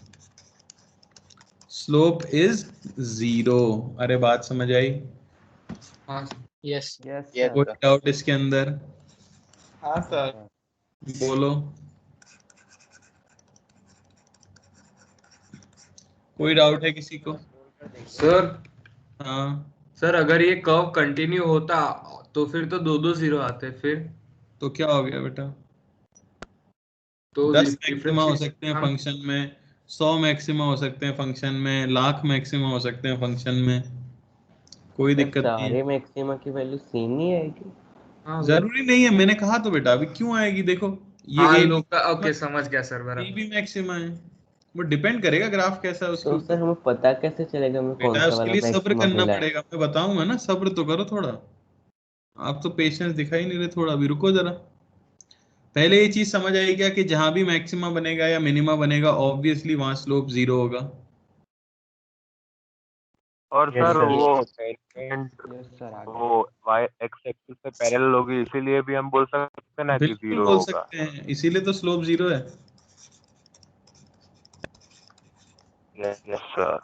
slope is zero. अरे बात समझ आई? हाँ यस कोई डाउट इसके अंदर? हाँ सर। बोलो, कोई डाउट है किसी को? सर। हाँ सर अगर ये कर्व कंटिन्यू होता तो फिर तो दो दो जीरो आते, फिर तो क्या हो गया बेटा? तो 10 मैक्सिमा हो differentiation सकते हैं हम फंक्शन में, 100 मैक्सिमा हो सकते हैं फंक्शन में, लाख मैक्सिमा हो सकते हैं फंक्शन में, कोई दिक्कत नहीं सारे है। मैक्सिमा की वैल्यू सेम नहीं आएगी? हाँ जरूरी नहीं है, मैंने कहा तो बेटा अभी क्यों आएगी, देखो ये हाँ ए लोकल, ओके समझ गया सर बराबर। भी मैक्सिमा है, वो डिपेंड करेगा ग्राफ कैसा है उसके तो ऊपर। सर हमें पता कैसे चलेगा हमें कौन बेटा सा उसके वाला लिए सब्र मैक्सिमा करना मिला है? पड़ेगा, मैं बताऊंगा ना, सब्र तो करो थोड़ा। आप तो पेशेंस दिखाई नहीं रहे, थोड़ा अभी रुको जरा। पहले ये चीज समझ आई क्या कि जहां भी मैक्सिमा बनेगा या मिनिमा बनेगा ऑब्वियसली वहां स्लोप जीरो होगा। और Yes, सर sir. वो एलिमेंट वो y x एक्सिस से पैरेलल होगी, इसीलिए भी हम बोल सकते हैं ना कि बिल्कुल जीरो बोल होगा। सकते हैं, इसीलिए तो स्लोप जीरो है। Yes sir.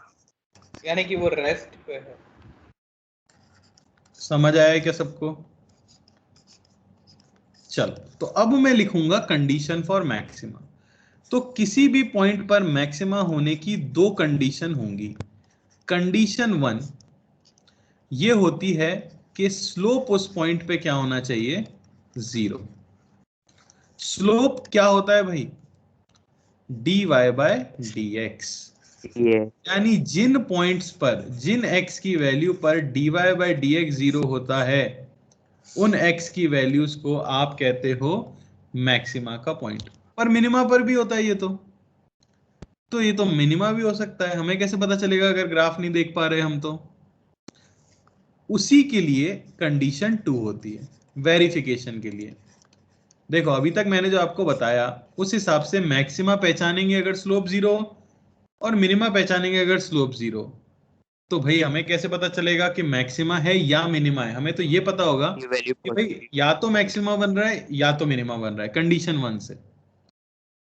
यानी कि वो रेस्ट पे है। समझ आया क्या सबको? चलो तो अब मैं लिखूंगा कंडीशन फॉर मैक्सिमा। तो किसी भी पॉइंट पर मैक्सिमा होने की दो कंडीशन होंगी। कंडीशन 1 ये होती है कि स्लोप उस पॉइंट पे क्या होना चाहिए, जीरो। स्लोप क्या होता है भाई, dy बाय dx, यानी जिन पॉइंट्स पर, जिन x की वैल्यू पर dy बाय dx जीरो होता है उन x की वैल्यूज को आप कहते हो मैक्सिमा का पॉइंट। पर मिनिमा पर भी होता है ये तो ये तो मिनिमा भी हो सकता है, हमें कैसे पता चलेगा अगर ग्राफ नहीं देख पा रहे हम? तो उसी के लिए कंडीशन 2 होती है, वेरिफिकेशन के लिए। देखो अभी तक मैंने जो आपको बताया उस हिसाब से मैक्सिमा पहचानेंगे अगर स्लोप जीरो और मिनिमा पहचानेंगे अगर स्लोप जीरो। तो भाई हमें कैसे पता चलेगा कि मैक्सिमा है या मिनिमा है? हमें तो ये पता होगा कि भाई या तो मैक्सिमा बन रहा है या तो मिनिमा बन रहा है कंडीशन 1 से।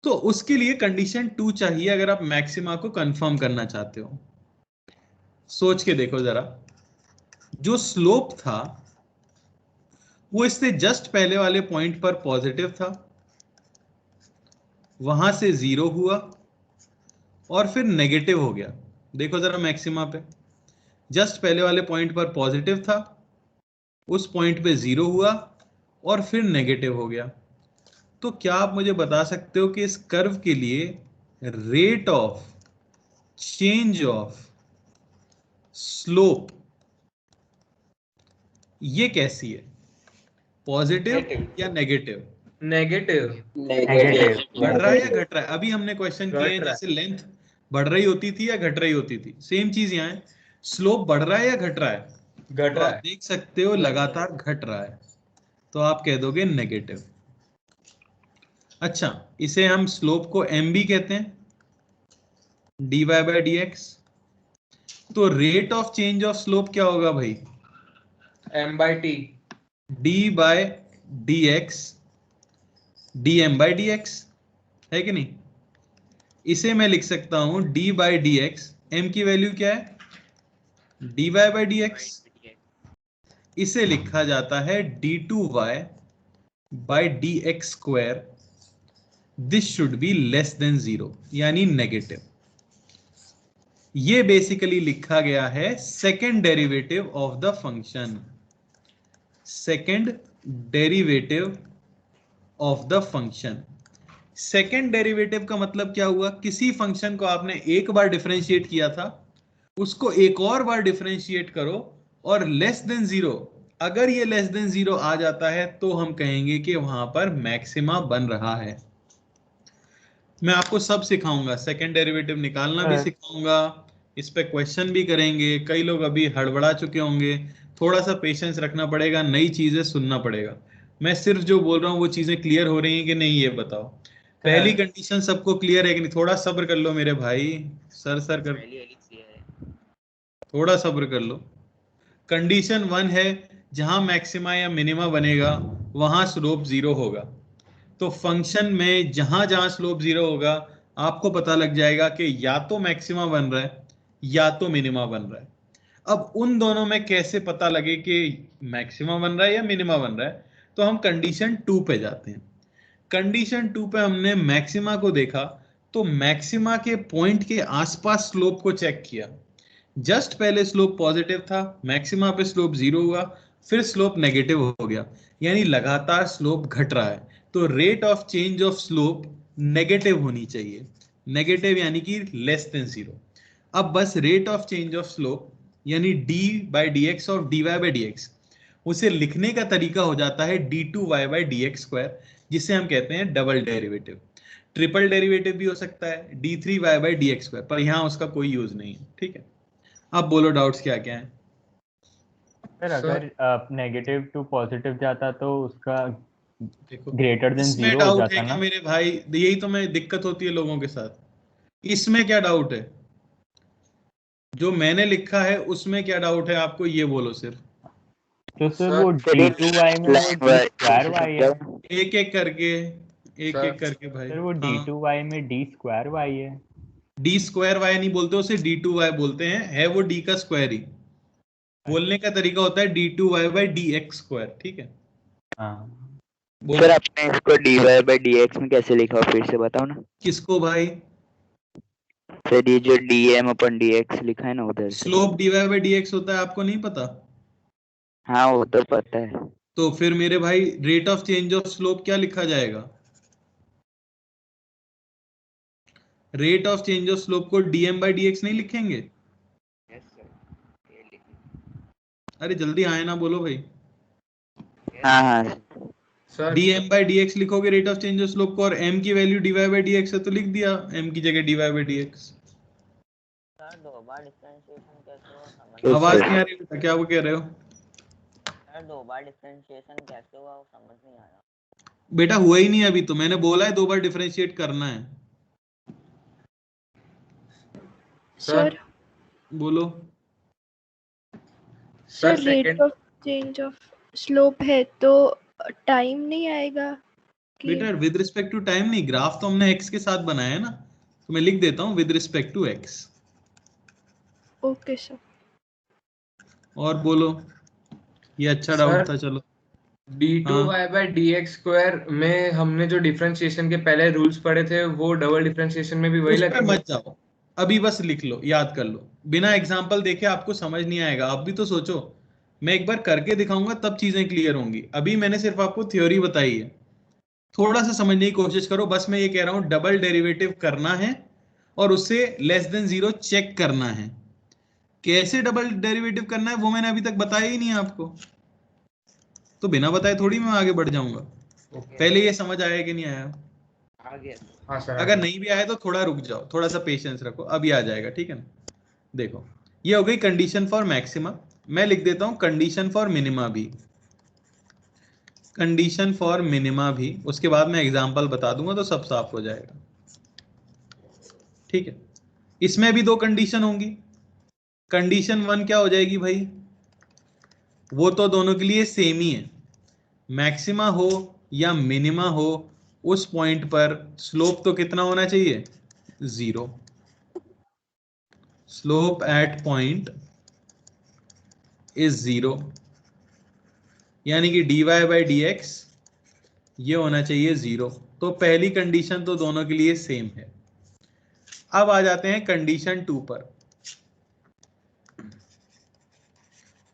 तो उसके लिए कंडीशन 2 चाहिए अगर आप मैक्सिमा को कंफर्म करना चाहते हो। सोच के देखो जरा, जो स्लोप था वो इससे जस्ट पहले वाले पॉइंट पर पॉजिटिव था, वहां से जीरो हुआ और फिर नेगेटिव हो गया। देखो जरा मैक्सिमा पे, जस्ट पहले वाले पॉइंट पर पॉजिटिव था, उस पॉइंट पे जीरो हुआ और फिर नेगेटिव हो गया। तो क्या आप मुझे बता सकते हो कि इस कर्व के लिए rate of change of slope ये कैसी है, पॉजिटिव या नेगेटिव? नेगेटिव। बढ़ रहा है या घट रहा है? अभी हमने क्वेश्चन किए हैं जैसे लेंथ बढ़ रही होती थी या घट रही होती थी, सेम चीज यहाँ है। स्लोप बढ़ रहा है या घट रहा है? घट रहा है। देख सकते हो लगातार घट रहा है, तो आप कह दोगे नेगेटिव। अच्छा, इसे हम स्लोप को एम भी कहते हैं, dy बाय dx। तो rate of change of slope क्या होगा भाई, m/t d by dx dm by dx, है कि नहीं? इसे मैं लिख सकता हूं d बाय dx, m की वैल्यू क्या है, dy बाय dx। इसे लिखा जाता है d2y by dx square, this should be less than zero, यानी नेगेटिव। ये बेसिकली लिखा गया है second derivative of the function, second derivative of the function. Second derivative का मतलब क्या हुआ, किसी फंक्शन को आपने एक बार डिफरेंशिएट किया था, उसको एक और बार डिफरेंशिएट करो और लेस देन जीरो, अगर ये लेस देन जीरो आ जाता है तो हम कहेंगे कि वहां पर मैक्सिमा बन रहा है। मैं आपको सब सिखाऊंगा, सेकेंड डेरिवेटिव निकालना भी सिखाऊंगा, इस पे क्वेश्चन भी करेंगे। कई लोग अभी हड़बड़ा चुके होंगे, थोड़ा सा पेशेंस रखना पड़ेगा, नई चीजें सुनना पड़ेगा। मैं सिर्फ जो बोल रहा हूँ वो चीजें क्लियर हो रही हैं कि नहीं ये बताओ। पहली कंडीशन सबको क्लियर है कि नहीं? थोड़ा सब्र कर लो मेरे भाई, सर कर थोड़ा सब्र कर लो। कंडीशन 1 है जहां मैक्सिमा या मिनिमा बनेगा वहां स्लोप 0 होगा। तो फंक्शन में जहां जहां स्लोप 0 होगा आपको पता लग जाएगा कि या तो मैक्सिमा बन रहा है या तो मिनिमा बन रहा है। अब उन दोनों में कैसे पता लगे कि मैक्सिमा बन रहा है या मिनिमा बन रहा है, तो हम कंडीशन 2 पे जाते हैं। कंडीशन 2 पे हमने मैक्सिमा को देखा, तो मैक्सिमा के पॉइंट के आसपास स्लोप को चेक किया। जस्ट पहले स्लोप पॉजिटिव था, मैक्सिमा पे स्लोप 0 हुआ, फिर स्लोप नेगेटिव हो गया, यानी लगातार स्लोप घट रहा है। तो rate of change of slope negative होनी चाहिए, नेगेटिव यानी कि लेस देन 0। अब बस rate of change of slope यानी d by D x of dy by D x, उसे लिखने का तरीका हो जाता है d2y by D x square, जिसे हम कहते हैं डबल डेरिवेटिव। ट्रिपल डेरिवेटिव भी हो सकता है d3y by D x square, पर यहाँ उसका कोई यूज नहीं है। ठीक है, अब बोलो डाउट्स क्या क्या है। सर अगर नेगेटिव टू पॉजिटिव जाता तो उसका देखो ग्रेटर देन इसमें 0 हो डाउट जाता है क्या ना। मेरे भाई? यही तो मैं दिक्कत होती है लोगों के साथ। इसमें क्या डाउट है? जो मैंने लिखा है उसमें क्या डाउट है आपको, ये बोलो सिर्फ। तो सर वो d2y में वो d स्क्वायर y है। एक एक करके भाई। सर वो d2y में d स्क्वायर y है। डी स्क्वायर वाई नहीं बोलते, उसे d2y बोलते हैं, है वो d का स्क्वायर ही। बोलने का तरीका होता है d2y by D x square. ठीक है, सर आपने इसको dy बाई dx में कैसे लिखा हो, फिर से बताओ ना। किसको भाई? सर ये जो dm अपन dx लिखा है ना उधर से। स्लोप dy बाई dx होता है, आपको नहीं पता? हाँ वो तो पता है। तो फिर मेरे भाई rate of change of slope क्या लिखा जाएगा? Rate of change of slope को dm बाई dx नहीं लिखेंगे? अरे जल्दी आए ना, बोलो भाई। हाँ हाँ dm बाई dx लिखोगे rate of change of slope को, और m की वैल्यू dy बाई dx है तो लिख दिया m की जगह dy बाई dx। सर दो बार डिफरेंशिएशन कैसे हुआ समझ आवाज नहीं आ रही बेटा, क्या वो कह रहे हो? सर दो बार डिफरेंशिएशन कैसे हुआ वो समझ नहीं आया। बेटा हुआ ही नहीं अभी तो, मैंने बोला है 2 बार डिफरेंशिएट करना है। सर बोलो sir rate of change of slope है तो टाइम नहीं आएगा कि... बेटा विद रिस्पेक्ट टू टाइम नहीं, ग्राफ तो हमने x के साथ बनाया है ना, तो मैं लिख देता हूं with respect to x। Okay sir. और बोलो, ये अच्छा डाउट था। चलो d2y बाई dx स्क्वायर में हमने जो डिफरेंशिएशन के पहले रूल्स पढ़े थे वो डबल डिफरेंशिएशन में भी वही उस पे लगेंगे। मत जाओ, अभी बस लिख लो, याद कर लो। बिना एग्जांपल देखे आपको समझ नहीं आएगा। आप भी तो सोचो, मैं एक बार करके दिखाऊंगा तब चीजें क्लियर होंगी। अभी मैंने सिर्फ आपको थ्योरी बताई है, थोड़ा सा समझने की कोशिश करो। बस मैं ये कह रहा हूं डबल डेरिवेटिव करना है और उससे लेस देन 0 चेक करना है। कैसे डबल डेरिवेटिव करना है वो मैंने अभी तक बताया ही नहीं है आपको, तो बिना बताए थोड़ी मैं आगे बढ़ जाऊंगा। पहले ये समझ आया कि नहीं आया? अगर नहीं भी आया तो थोड़ा रुक जाओ, थोड़ा सा पेशेंस रखो, अभी आ जाएगा। ठीक है ना? देखो ये हो गई कंडीशन फॉर मैक्सिमा। मैं लिख देता हूं कंडीशन फॉर मिनिमा भी, कंडीशन फॉर मिनिमा भी। उसके बाद मैं एग्जांपल बता दूंगा तो सब साफ हो जाएगा। ठीक है, इसमें भी 2 कंडीशन होंगी। कंडीशन 1 क्या हो जाएगी भाई? वो तो दोनों के लिए सेम ही है, मैक्सिमा हो या मिनिमा हो, उस पॉइंट पर स्लोप तो कितना होना चाहिए? 0। स्लोप एट पॉइंट इज 0, यानी कि dy बाई dx ये होना चाहिए 0। तो पहली कंडीशन तो दोनों के लिए सेम है। अब आ जाते हैं कंडीशन 2 पर।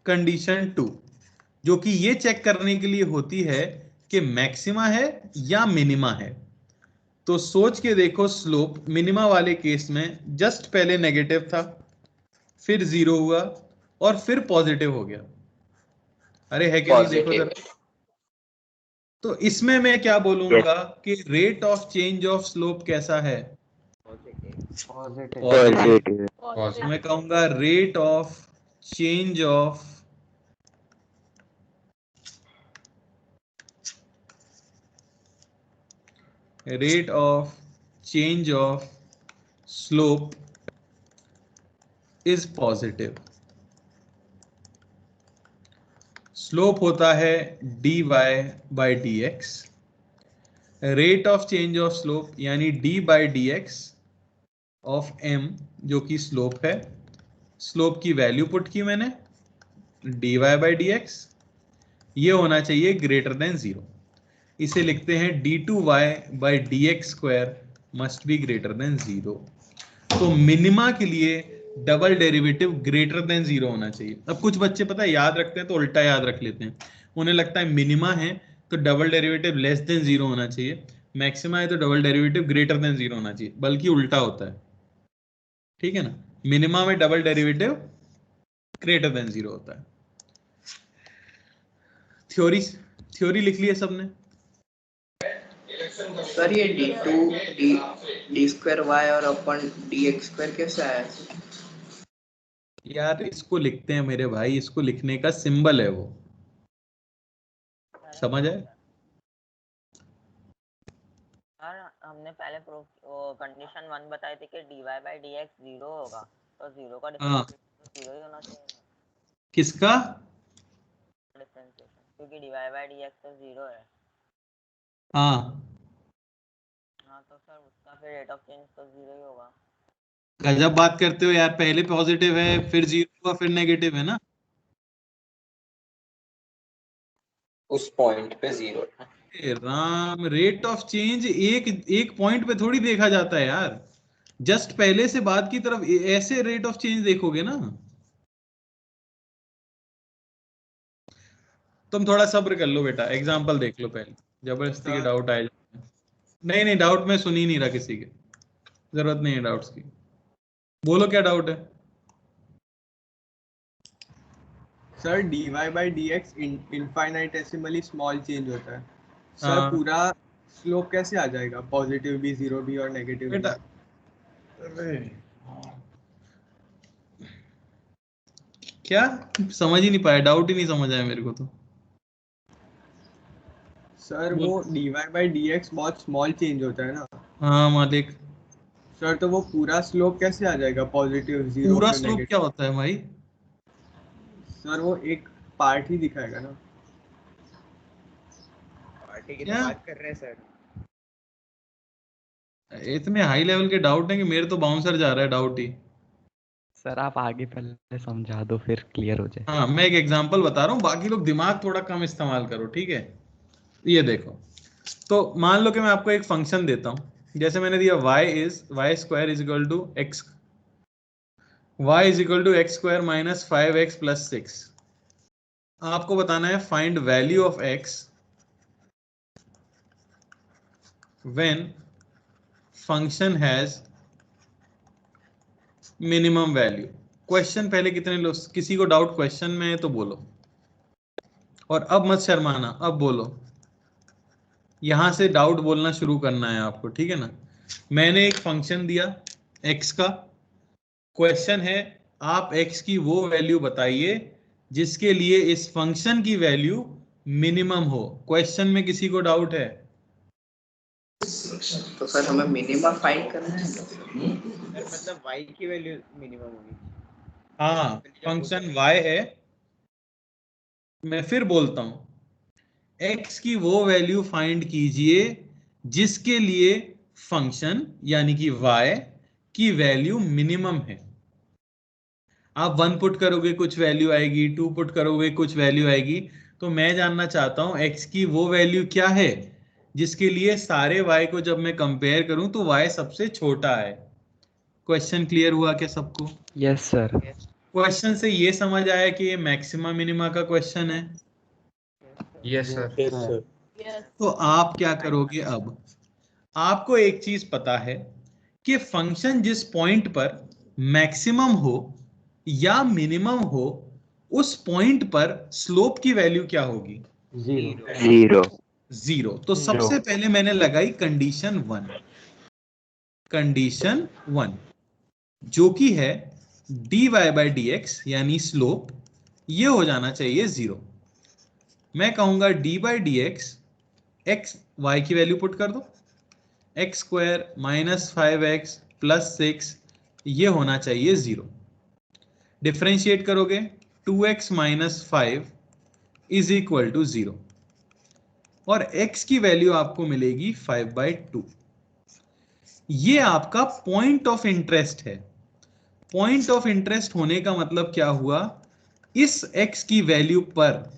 कंडीशन 2 जो कि ये चेक करने के लिए होती है कि मैक्सिमा है या मिनिमा है। तो सोच के देखो, स्लोप मिनिमा वाले केस में जस्ट पहले नेगेटिव था, फिर 0 हुआ और फिर पॉजिटिव हो गया। अरे है कि नहीं? देखो जरा। तो इसमें मैं क्या बोलूंगा कि rate of change of slope कैसा है? पॉजिटिव। मैं कहूंगा rate of change of slope is positive। Slope होता है dy by D x, rate of change of slope यानी d by D x of m जो कि स्लोप है, स्लोप की वैल्यू पुट की मैंने dy बाई डी एक्स, ये होना चाहिए ग्रेटर देन 0। इसे लिखते हैं d2y by D x square must be greater than 0। तो मिनिमा के लिए डबल डेरिवेटिव ग्रेटर देन 0 होना चाहिए। अब कुछ बच्चे पता है याद रखते हैं तो उल्टा याद रख लेते हैं, उन्हें लगता है मिनिमा है तो डबल डेरिवेटिव लेस देन 0 होना चाहिए, मैक्सिमा है तो डबल डेरिवेटिव ग्रेटर देन 0 होना चाहिए, बल्कि उल्टा होता है। ठीक है ना, मिनिमा में डबल डेरिवेटिव ग्रेटर देन 0 होता है। थ्योरी लिख लिया सबने? सर ये डी स्क्वायर वाई और अपन डी एक्स स्क्वायर कैसे आया? यार इसको लिखते हैं मेरे भाई, इसको लिखने का सिंबल है वो, समझ आए? सर हमने पहले कंडीशन 1 बताई थी कि dy बाई डी एक्स 0 होगा, तो 0 का डिफरेंशिएशन 0 ही होना चाहिए। किसका डिफरेंशिएशन? क्योंकि dy बाई डी एक्स तो 0 है। हाँ तो सर उसका फिर रेट ऑफ चेंज तो 0 ही होगा। गजब बात करते हो यार, पहले पॉजिटिव है फिर 0 हुआ फिर नेगेटिव है ना, उस पॉइंट पे 0 है। राम, रेट ऑफ चेंज एक पॉइंट पे थोड़ी देखा जाता है यार, जस्ट पहले से बाद की तरफ ऐसे रेट ऑफ चेंज देखोगे ना। तुम थोड़ा सब्र कर लो बेटा, एग्जांपल देख लो पहले, जबरदस्ती के डाउट आए। नहीं डाउट मैं सुन ही नहीं रहा, किसी के जरूरत नहीं है डाउट्स की। बोलो क्या डाउट है? Sir dy by D X infinitesimally small change होता है सर, हाँ। पूरा स्लोप कैसे आ जाएगा? पॉजिटिव भी, 0 भी और नेगेटिव भी। क्या समझ ही नहीं पाया, डाउट ही नहीं समझ आया मेरे को तो। सर वो dy बाई डी एक्स बहुत स्मॉल चेंज होता है ना। हाँ मालिक। सर तो वो पूरा स्लोप कैसे आ जाएगा? पॉजिटिव, 0 पूरा स्लोप क्या होता है भाई? सर वो एक पार्ट ही दिखाएगा ना। पार्टी की बात कर रहे हैं सर। इतने हाई लेवल के डाउट है कि मेरे तो बाउंसर जा रहा है डाउट ही। सर आप आगे पहले समझा दो फिर क्लियर हो जाए। हाँ मैं एक एग्जांपल बता रहा हूँ, बाकी लोग दिमाग थोड़ा कम इस्तेमाल करो, ठीक है? ये देखो, तो मान लो कि मैं आपको एक फंक्शन देता हूँ, जैसे मैंने दिया y square is equal to x, y is equal to x square minus 5x plus 6। आपको बताना है find value of x when function has minimum value. Question पहले कितने लोग, किसी को डाउट क्वेश्चन में है तो बोलो, और अब मत शर्माना, अब बोलो, यहां से डाउट बोलना शुरू करना है आपको, ठीक है ना? मैंने एक फंक्शन दिया x का, क्वेश्चन है आप x की वो वैल्यू बताइए जिसके लिए इस फंक्शन की वैल्यू मिनिमम हो। क्वेश्चन में किसी को डाउट है? तो सर हमें मिनिमम फाइंड करना है। मतलब y की वैल्यू मिनिमम होगी। हाँ, फंक्शन y है, मैं फिर बोलता हूं, x की वो वैल्यू फाइंड कीजिए जिसके लिए फंक्शन यानी कि y की वैल्यू मिनिमम है। आप 1 पुट करोगे कुछ वैल्यू आएगी, 2 पुट करोगे कुछ वैल्यू आएगी, तो मैं जानना चाहता हूं x की वो वैल्यू क्या है जिसके लिए सारे y को जब मैं कंपेयर करूं तो y सबसे छोटा है। क्वेश्चन क्लियर हुआ क्या सबको? Yes sir. क्वेश्चन से ये समझ आया कि ये मैक्सिमा मिनिमा का क्वेश्चन है। Yes sir. तो आप क्या करोगे? अब आपको एक चीज पता है कि फंक्शन जिस पॉइंट पर मैक्सिमम हो या मिनिमम हो उस पॉइंट पर स्लोप की वैल्यू क्या होगी? 0। तो सबसे पहले मैंने लगाई कंडीशन 1, कंडीशन 1 जो कि है dy बाई डी एक्स यानी स्लोप, ये हो जाना चाहिए 0। मैं कहूंगा d by D x, x y की वैल्यू पुट कर दो, x square minus 5x plus 6, ये होना चाहिए 0। डिफरेंशिएट करोगे 2x minus 5 is equal to 0 और x की वैल्यू आपको मिलेगी 5/2। ये आपका पॉइंट ऑफ इंटरेस्ट है। पॉइंट ऑफ इंटरेस्ट होने का मतलब क्या हुआ, इस x की वैल्यू पर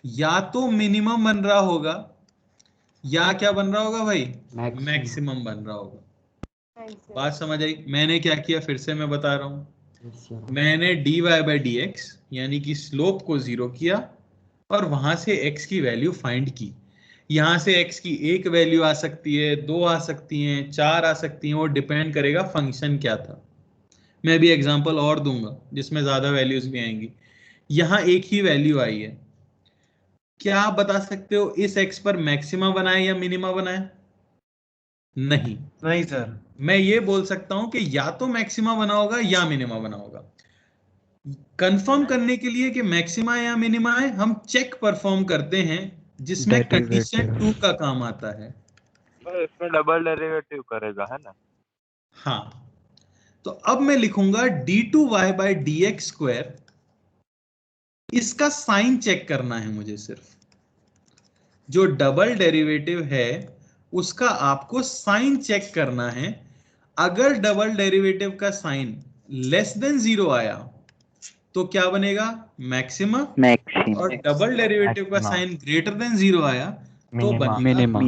या तो मिनिमम बन रहा होगा या क्या बन रहा होगा भाई, मैक्सिमम बन रहा होगा। बात समझ आई? मैंने क्या किया, फिर से मैं बता रहा हूं, मैंने dy/dx यानी कि स्लोप को 0 किया और वहां से x की वैल्यू फाइंड की। यहां से x की एक वैल्यू आ सकती है, 2 आ सकती हैं, 4 आ सकती हैं, वो डिपेंड करेगा फंक्शन क्या था। मैं भी एग्जांपल और दूंगा जिसमें ज्यादा वैल्यूज भी आएंगी। यहां एक ही वैल्यू आई है, क्या आप बता सकते हो इस x पर मैक्सिमा बनाए या मिनिमा बनाए? नहीं सर। मैं ये बोल सकता हूं कि या तो मैक्सिमा बना होगा या मिनिमा बना होगा। कंफर्म करने के लिए कि मैक्सिमा या मिनिमा है, हम चेक परफॉर्म करते हैं जिसमें कंडीशन 2 का काम आता है। तो इसमें डबल डेरिवेटिव करेगा, है ना? हाँ, तो अब मैं लिखूंगा d2y/dx²। इसका साइन चेक करना है मुझे, सिर्फ जो डबल डेरिवेटिव है उसका आपको साइन चेक करना है। अगर डबल डेरिवेटिव का साइन लेस देन 0 आया तो क्या बनेगा, मैक्सिमा। और डबल डेरिवेटिव का साइन ग्रेटर देन 0 आया तो बनेगा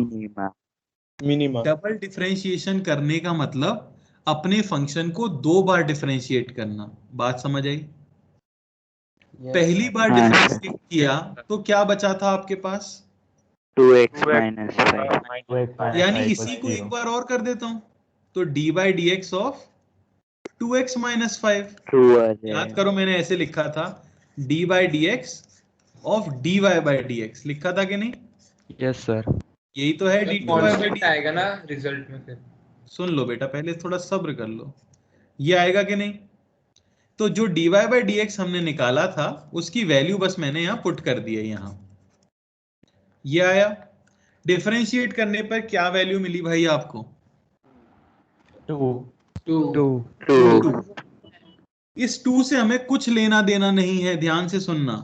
मिनिमा। डबल डिफरेंशिएशन करने का मतलब अपने फंक्शन को 2 बार डिफरेंशिएट करना। बात समझ आई? पहली बार डिफरेंशिएट किया तो क्या बचा था आपके पास, 2x minus 5। यानी इसी को एक बार और कर देता हूं तो d/dx ऑफ 2x minus 5। याद करो मैंने ऐसे लिखा था, d/dx ऑफ dy/dx लिखा था कि नहीं? Yes sir. यही तो है d2y/dx आएगा ना रिजल्ट में फिर। सुन लो बेटा, पहले थोड़ा सब्र कर लो, ये आएगा कि नहीं? तो जो dy/dx हमने निकाला था उसकी वैल्यू बस मैंने यहां पुट कर दी है। यहां ये आया। डिफरेंशिएट करने पर क्या वैल्यू मिली भाई आपको? 2। इस 2 से हमें कुछ लेना देना नहीं है, ध्यान से सुनना।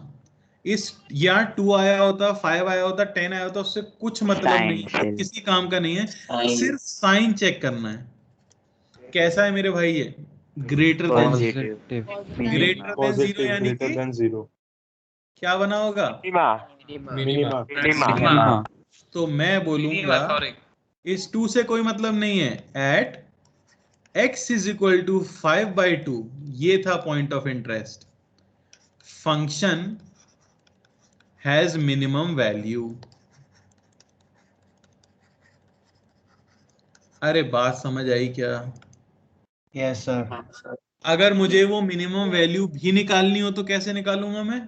इस यहाँ 2 आया होता, 5 आया होता, 10 आया होता, उससे कुछ मतलब नहीं है, किसी काम का नहीं है, सिर्फ साइन चेक करना है। कैसा है मेरे भाई ये? ग्रेटर देन 0 यानी कि क्या बना होगा? मिनिमा। तो मैं बोलूंगा इस 2 से कोई मतलब नहीं है, at x is equal to 5/2। ये था point of interest, function has minimum value. अरे बात समझ आई क्या? Yes sir. अगर मुझे वो मिनिमम वैल्यू भी निकालनी हो तो कैसे निकालूंगा मैं,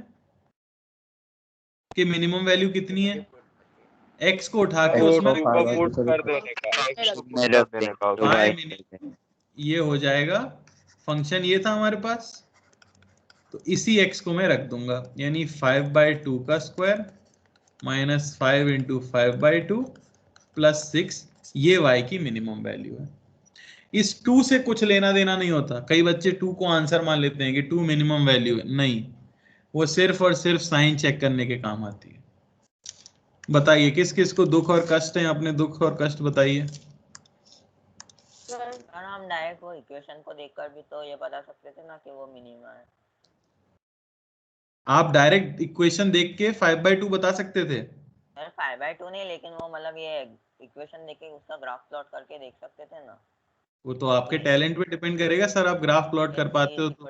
कि मिनिमम वैल्यू कितनी है? x को उठा के उसमें ये हो जाएगा फंक्शन। ये था हमारे पास, तो इसी x को मैं रख दूंगा, यानी 5/2 का स्क्वायर माइनस 5 इंटू 5/2 प्लस 6, ये y की मिनिमम वैल्यू है। इस 2 से कुछ लेना देना नहीं होता। कई बच्चे 2 को आंसर मान लेते हैं कि 2 मिनिमम वैल्यू है, नहीं, वो सिर्फ और सिर्फ साइन चेक करने के काम आती है। बताइए किस किस को दुख और कष्ट है, अपने दुख और कष्ट बताइए। सर हम डायरेक्ट वो इक्वेशन को देखकर भी तो ये बता सकते थे ना कि वो मिनिमा है। आप डायरेक्ट इक्वेशन देख के 5/2 बता सकते थे? सर 5/2 नहीं, लेकिन वो मतलब ये इक्वेशन देख के उसका ग्राफ प्लॉट करके देख सकते थे ना। वो तो आपके टैलेंट पे डिपेंड करेगा सर, आप ग्राफ प्लॉट कर पाते हो तो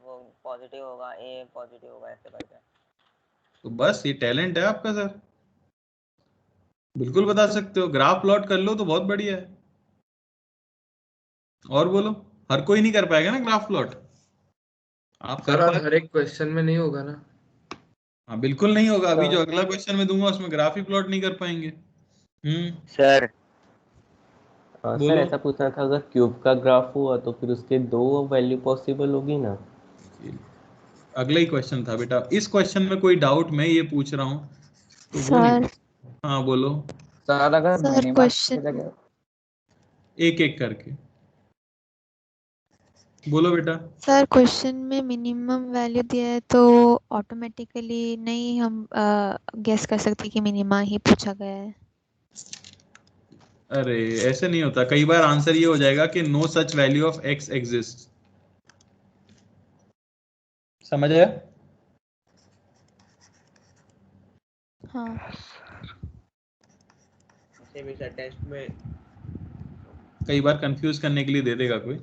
वो पॉजिटिव होगा, ए पॉजिटिव होगा, ऐसे करके। तो बस ये टैलेंट है आपका सर, बिल्कुल बता सकते हो। ग्राफ प्लॉट कर लो तो बहुत बढ़िया है। और बोलो, हर कोई नहीं कर पाएगा ना ग्राफ प्लॉट। आप सर हर एक क्वेश्चन में नहीं होगा ना? हाँ बिल्कुल नहीं होगा। अभी जो अगला क्वेश्चन मैं दूंगा उसमें ग्राफ ही प्लॉट नहीं कर पाएंगे। सर सर ऐसा पूछना था, अगर क्यूब का ग्राफ हुआ तो फिर उसके 2 वैल्यू पॉसिबल होगी ना? अगला ही क्वेश्चन था बेटा, इस क्वेश्चन में कोई डाउट मैं ये पूछ रहा हूँ तो सर हाँ बोलो सर। अगर क्वेश्चन एक एक करके बोलो बेटा। सर क्वेश्चन में मिनिमम वैल्यू दिया है तो ऑटोमेटिकली नहीं हम गेस कर सकते कि मिनिमा ही पूछा गया है। अरे ऐसे नहीं होता, कई बार आंसर ये हो जाएगा कि no such value of x exist. समझ आया? हाँ। ऐसे भी सर टेस्ट में कई बार कंफ्यूज करने के लिए दे देगा कोई।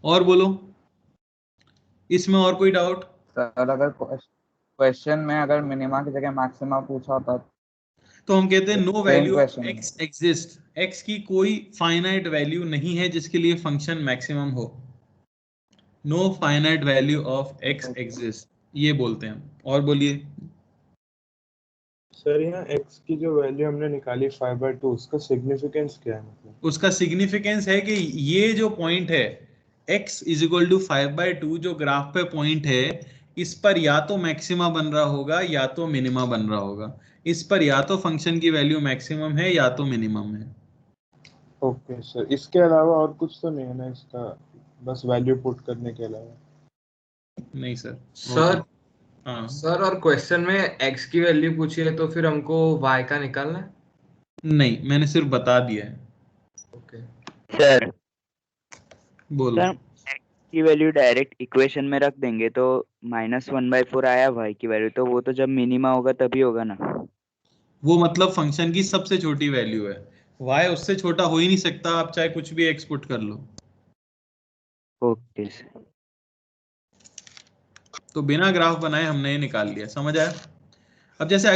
और बोलो, इसमें और कोई डाउट? सर अगर क्वेश्चन में अगर मिनिमा की जगह मैक्सिमा पूछा होता तो हम कहते हैं no same value of question x exist. X की कोई फाइनाइट वैल्यू नहीं है जिसके लिए फंक्शन मैक्सिमम हो। No finite value of x exist, ये बोलते हैं हम। और बोलिए। सर यहाँ x की जो वैल्यू हमने निकाली 5/2 उसका सिग्निफिकेंस क्या है? मतलब उसका सिग्निफिकेंस है कि ये जो पॉइंट है x इज इक्वल टू 5/2 जो ग्राफ पे पॉइंट है, इस पर या तो मैक्सिमा बन रहा होगा या तो मिनिमा बन रहा होगा। इस पर या तो फंक्शन की वैल्यू मैक्सिमम है या तो मिनिमम है। ओके सर, इसके अलावा और कुछ तो नहीं है ना इसका, बस वैल्यू पुट करने के अलावा? नहीं सर। सर हाँ सर और क्वेश्चन में x की वैल्यू पूछी है तो फिर हमको y का निकालना है? नहीं, मैंने सिर्फ बता दिया है। ओके सर बोलो। सर x की वैल्यू डायरेक्ट इक्वेशन में रख देंगे तो -1/4 आया y की वैल्यू, तो वो तो जब मिनिमा होगा तभी होगा ना। वो मतलब फंक्शन की सबसे छोटी वैल्यू है, y उससे छोटा हो ही नहीं सकता, आप चाहे कुछ भी x पुट कर लो। Okay sir. तो बिना ग्राफ बनाए हमने ये निकाल लिया। समझ आया? अब जैसे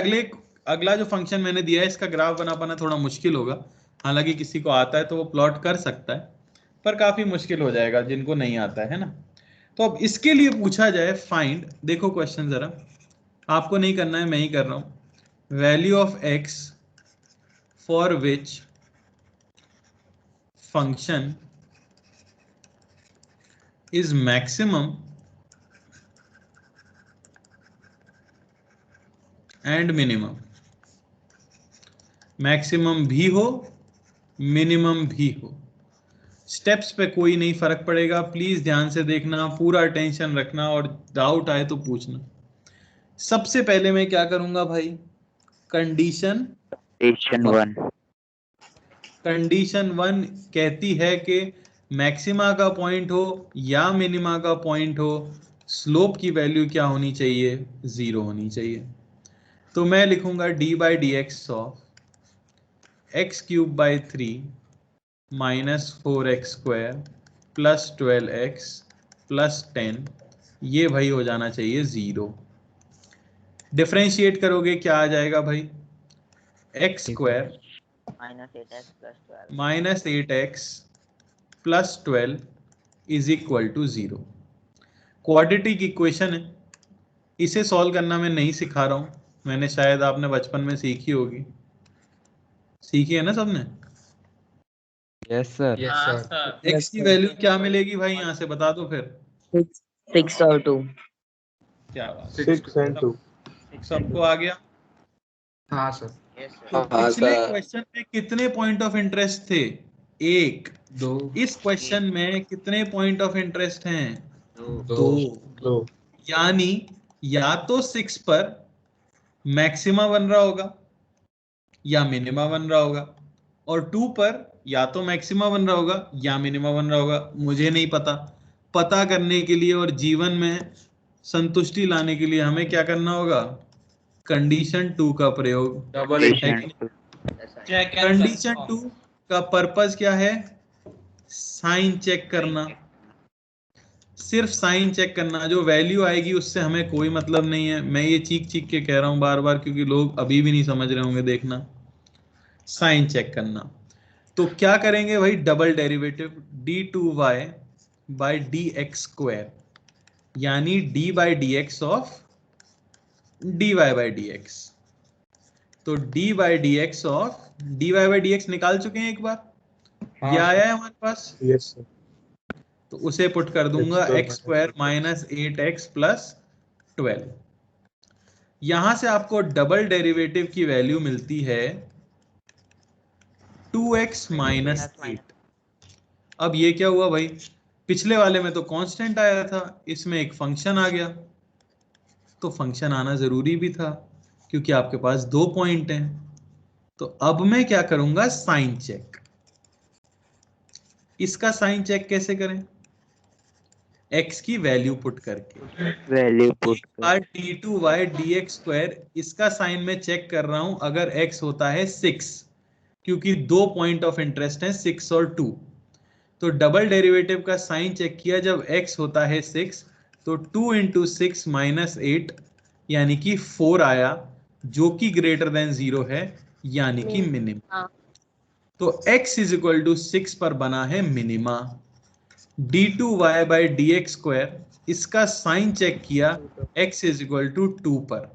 अगला जो फंक्शन मैंने दिया है, इसका ग्राफ बना पाना थोड़ा मुश्किल होगा। हालांकि किसी को आता है तो वो प्लॉट कर सकता है, पर काफी मुश्किल हो जाएगा जिनको नहीं आता है ना। तो अब इसके लिए पूछा जाए फाइंड, देखो क्वेश्चन जरा, आपको नहीं करना है, मैं ही कर रहा हूं। Value of x for which function is maximum and minimum. Maximum भी हो मिनिमम भी हो, स्टेप्स पे कोई नहीं फर्क पड़ेगा। प्लीज ध्यान से देखना, पूरा अटेंशन रखना, और डाउट आए तो पूछना। सबसे पहले मैं क्या करूंगा भाई, कंडीशन 1 कंडीशन 1 कहती है कि मैक्सिमा का पॉइंट हो या मिनिमा का पॉइंट हो, स्लोप की वैल्यू क्या होनी चाहिए? 0 होनी चाहिए। तो मैं लिखूंगा d/dx of x³ 3 -4x² + 12x + 10, ये भाई हो जाना चाहिए 0। डिफरेंशिएट करोगे क्या आ जाएगा भाई? x² -8x + 12 = 0। क्वाड्रेटिक इक्वेशन है, इसे सॉल्व करना मैं नहीं सिखा रहा हूं, मैंने शायद आपने बचपन में सीखी होगी। सीखी है ना सबने? Yes sir. x की वैल्यू क्या मिलेगी भाई यहाँ से, बता दो फिर। 6 और 2। क्या बात, 6 and 2। सबको आ गया? हाँ सर। तो पिछले क्वेश्चन में कितने पॉइंट ऑफ इंटरेस्ट थे? 1 2। इस क्वेश्चन में कितने पॉइंट ऑफ इंटरेस्ट हैं? 2। यानी या तो 6 पर मैक्सिमा बन रहा होगा या मिनिमा बन रहा होगा, और 2 पर या तो मैक्सिमा बन रहा होगा या मिनिमा बन रहा होगा। मुझे नहीं पता, पता करने के लिए और जीवन में संतुष्टि लाने के लिए हमें क्या करना होगा? कंडीशन 2 का प्रयोग। कंडीशन 2 का पर्पस क्या है? साइन चेक करना, सिर्फ साइन चेक करना। जो वैल्यू आएगी उससे हमें कोई मतलब नहीं है। मैं ये चीख चीख के कह रहा हूं बार बार, क्योंकि लोग अभी भी नहीं समझ रहे होंगे। देखना, साइन चेक करना। तो क्या करेंगे भाई? डबल डेरिवेटिव d2y/dx², यानी d/dx ऑफ dy/dx। तो d/dx ऑफ dy/dx निकाल चुके हैं एक बार, ये आया है हमारे पास। Yes sir. तो उसे पुट कर दूंगा x² -8x + 12। यहां से आपको डबल डेरिवेटिव की वैल्यू मिलती है 2x - 8। अब ये क्या हुआ भाई? पिछले वाले में तो कांस्टेंट आया था, इसमें एक फंक्शन आ गया, तो फंक्शन आना जरूरी भी था क्योंकि आपके पास 2 पॉइंट हैं। तो अब मैं क्या करूंगा, साइन चेक। इसका साइन चेक कैसे करें, x की वैल्यू पुट करके, value put d2y dx square, इसका साइन में चेक कर रहा हूं अगर x होता है 6, क्योंकि 2 पॉइंट ऑफ इंटरेस्ट हैं 6 और 2। तो डबल डेरिवेटिव का साइन चेक किया जब x होता है 6, तो 2 इंटू 6 माइनस 8 यानी कि 4 आया, जो कि ग्रेटर देन 0 है, यानी कि मिनिमा। तो x इज इक्वल टू 6 पर बना है minima. d2y by dx square, इसका साइन चेक किया x इज इक्वल टू 2 पर,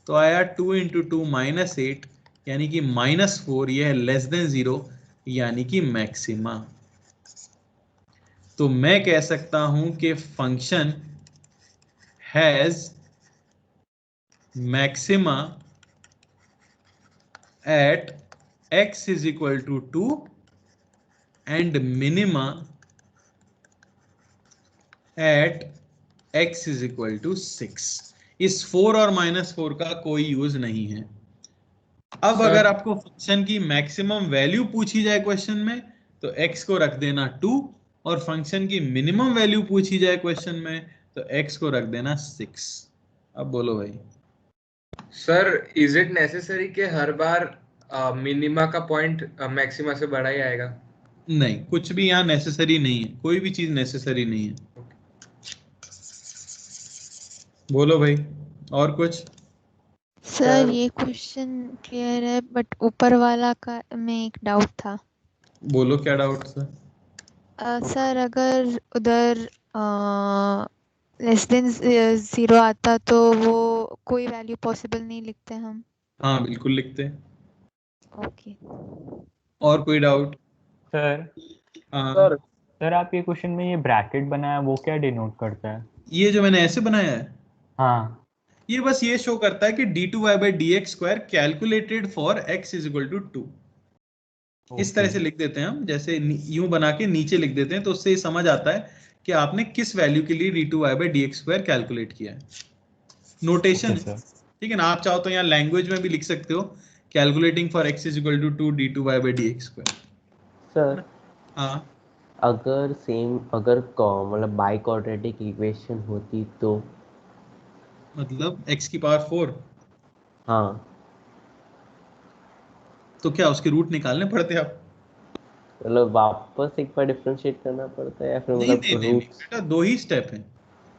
तो आया 2 इंटू 2 माइनस 8 यानी कि -4, यह है लेस देन 0 यानी कि मैक्सिमा। तो मैं कह सकता हूं कि function has maxima at x is equal to 2 and minima at x is equal to 6। इस 4 और -4 का कोई यूज नहीं है। अब अगर आपको फंक्शन की मैक्सिमम वैल्यू पूछी जाए क्वेश्चन में, तो x को रख देना 2, और फंक्शन की मिनिमम वैल्यू पूछी जाए क्वेश्चन में, तो x को रख देना 6। अब बोलो भाई। सर इज इट नेसेसरी कि हर बार मिनिमा का पॉइंट मैक्सिमा से बड़ा ही आएगा? नहीं, कुछ भी यहाँ नेसेसरी नहीं है, कोई भी चीज नेसेसरी नहीं है। बोलो भाई, और कुछ? सर ये क्वेश्चन क्लियर है, बट ऊपर वाला का में एक डाउट था। बोलो क्या डाउट था? सर अगर उधर लेस देन 0 आता तो वो कोई वैल्यू पॉसिबल नहीं लिखते हम? हाँ बिल्कुल लिखते हैं। ओके। और कोई डाउट? सर सर सर आप ये क्वेश्चन में ये ब्रैकेट बनाया वो क्या डिनोट करता है? ये जो मैंने ऐसे बनाया है, हाँ, ये बस ये शो करता है कि d2y by dx square calculated for x is equal to 2। इस तरह से लिख देते हैं हम, जैसे यूं बना के नीचे लिख देते हैं, तो उससे ये समझ आता है कि आपने किस वैल्यू के लिए d2y by dx square calculate किया है। नोटेशन है, ठीक है ना? आप चाहो तो यहाँ लैंग्वेज में भी लिख सकते हो, calculating for x is equal to 2 d2y by dx square. Sir हाँ, अगर सेम मतलब बाई क्वाड्रेटिक इक्वेशन होती तो? मतलब x की पावर 4। हाँ, तो क्या उसके रूट निकालने पड़ते आप? मतलब वापस एक बार डिफरेंशिएट करना पड़ता है या फिर नहीं मतलब नहीं नहीं रूट? बेटा, 2 ही स्टेप हैं।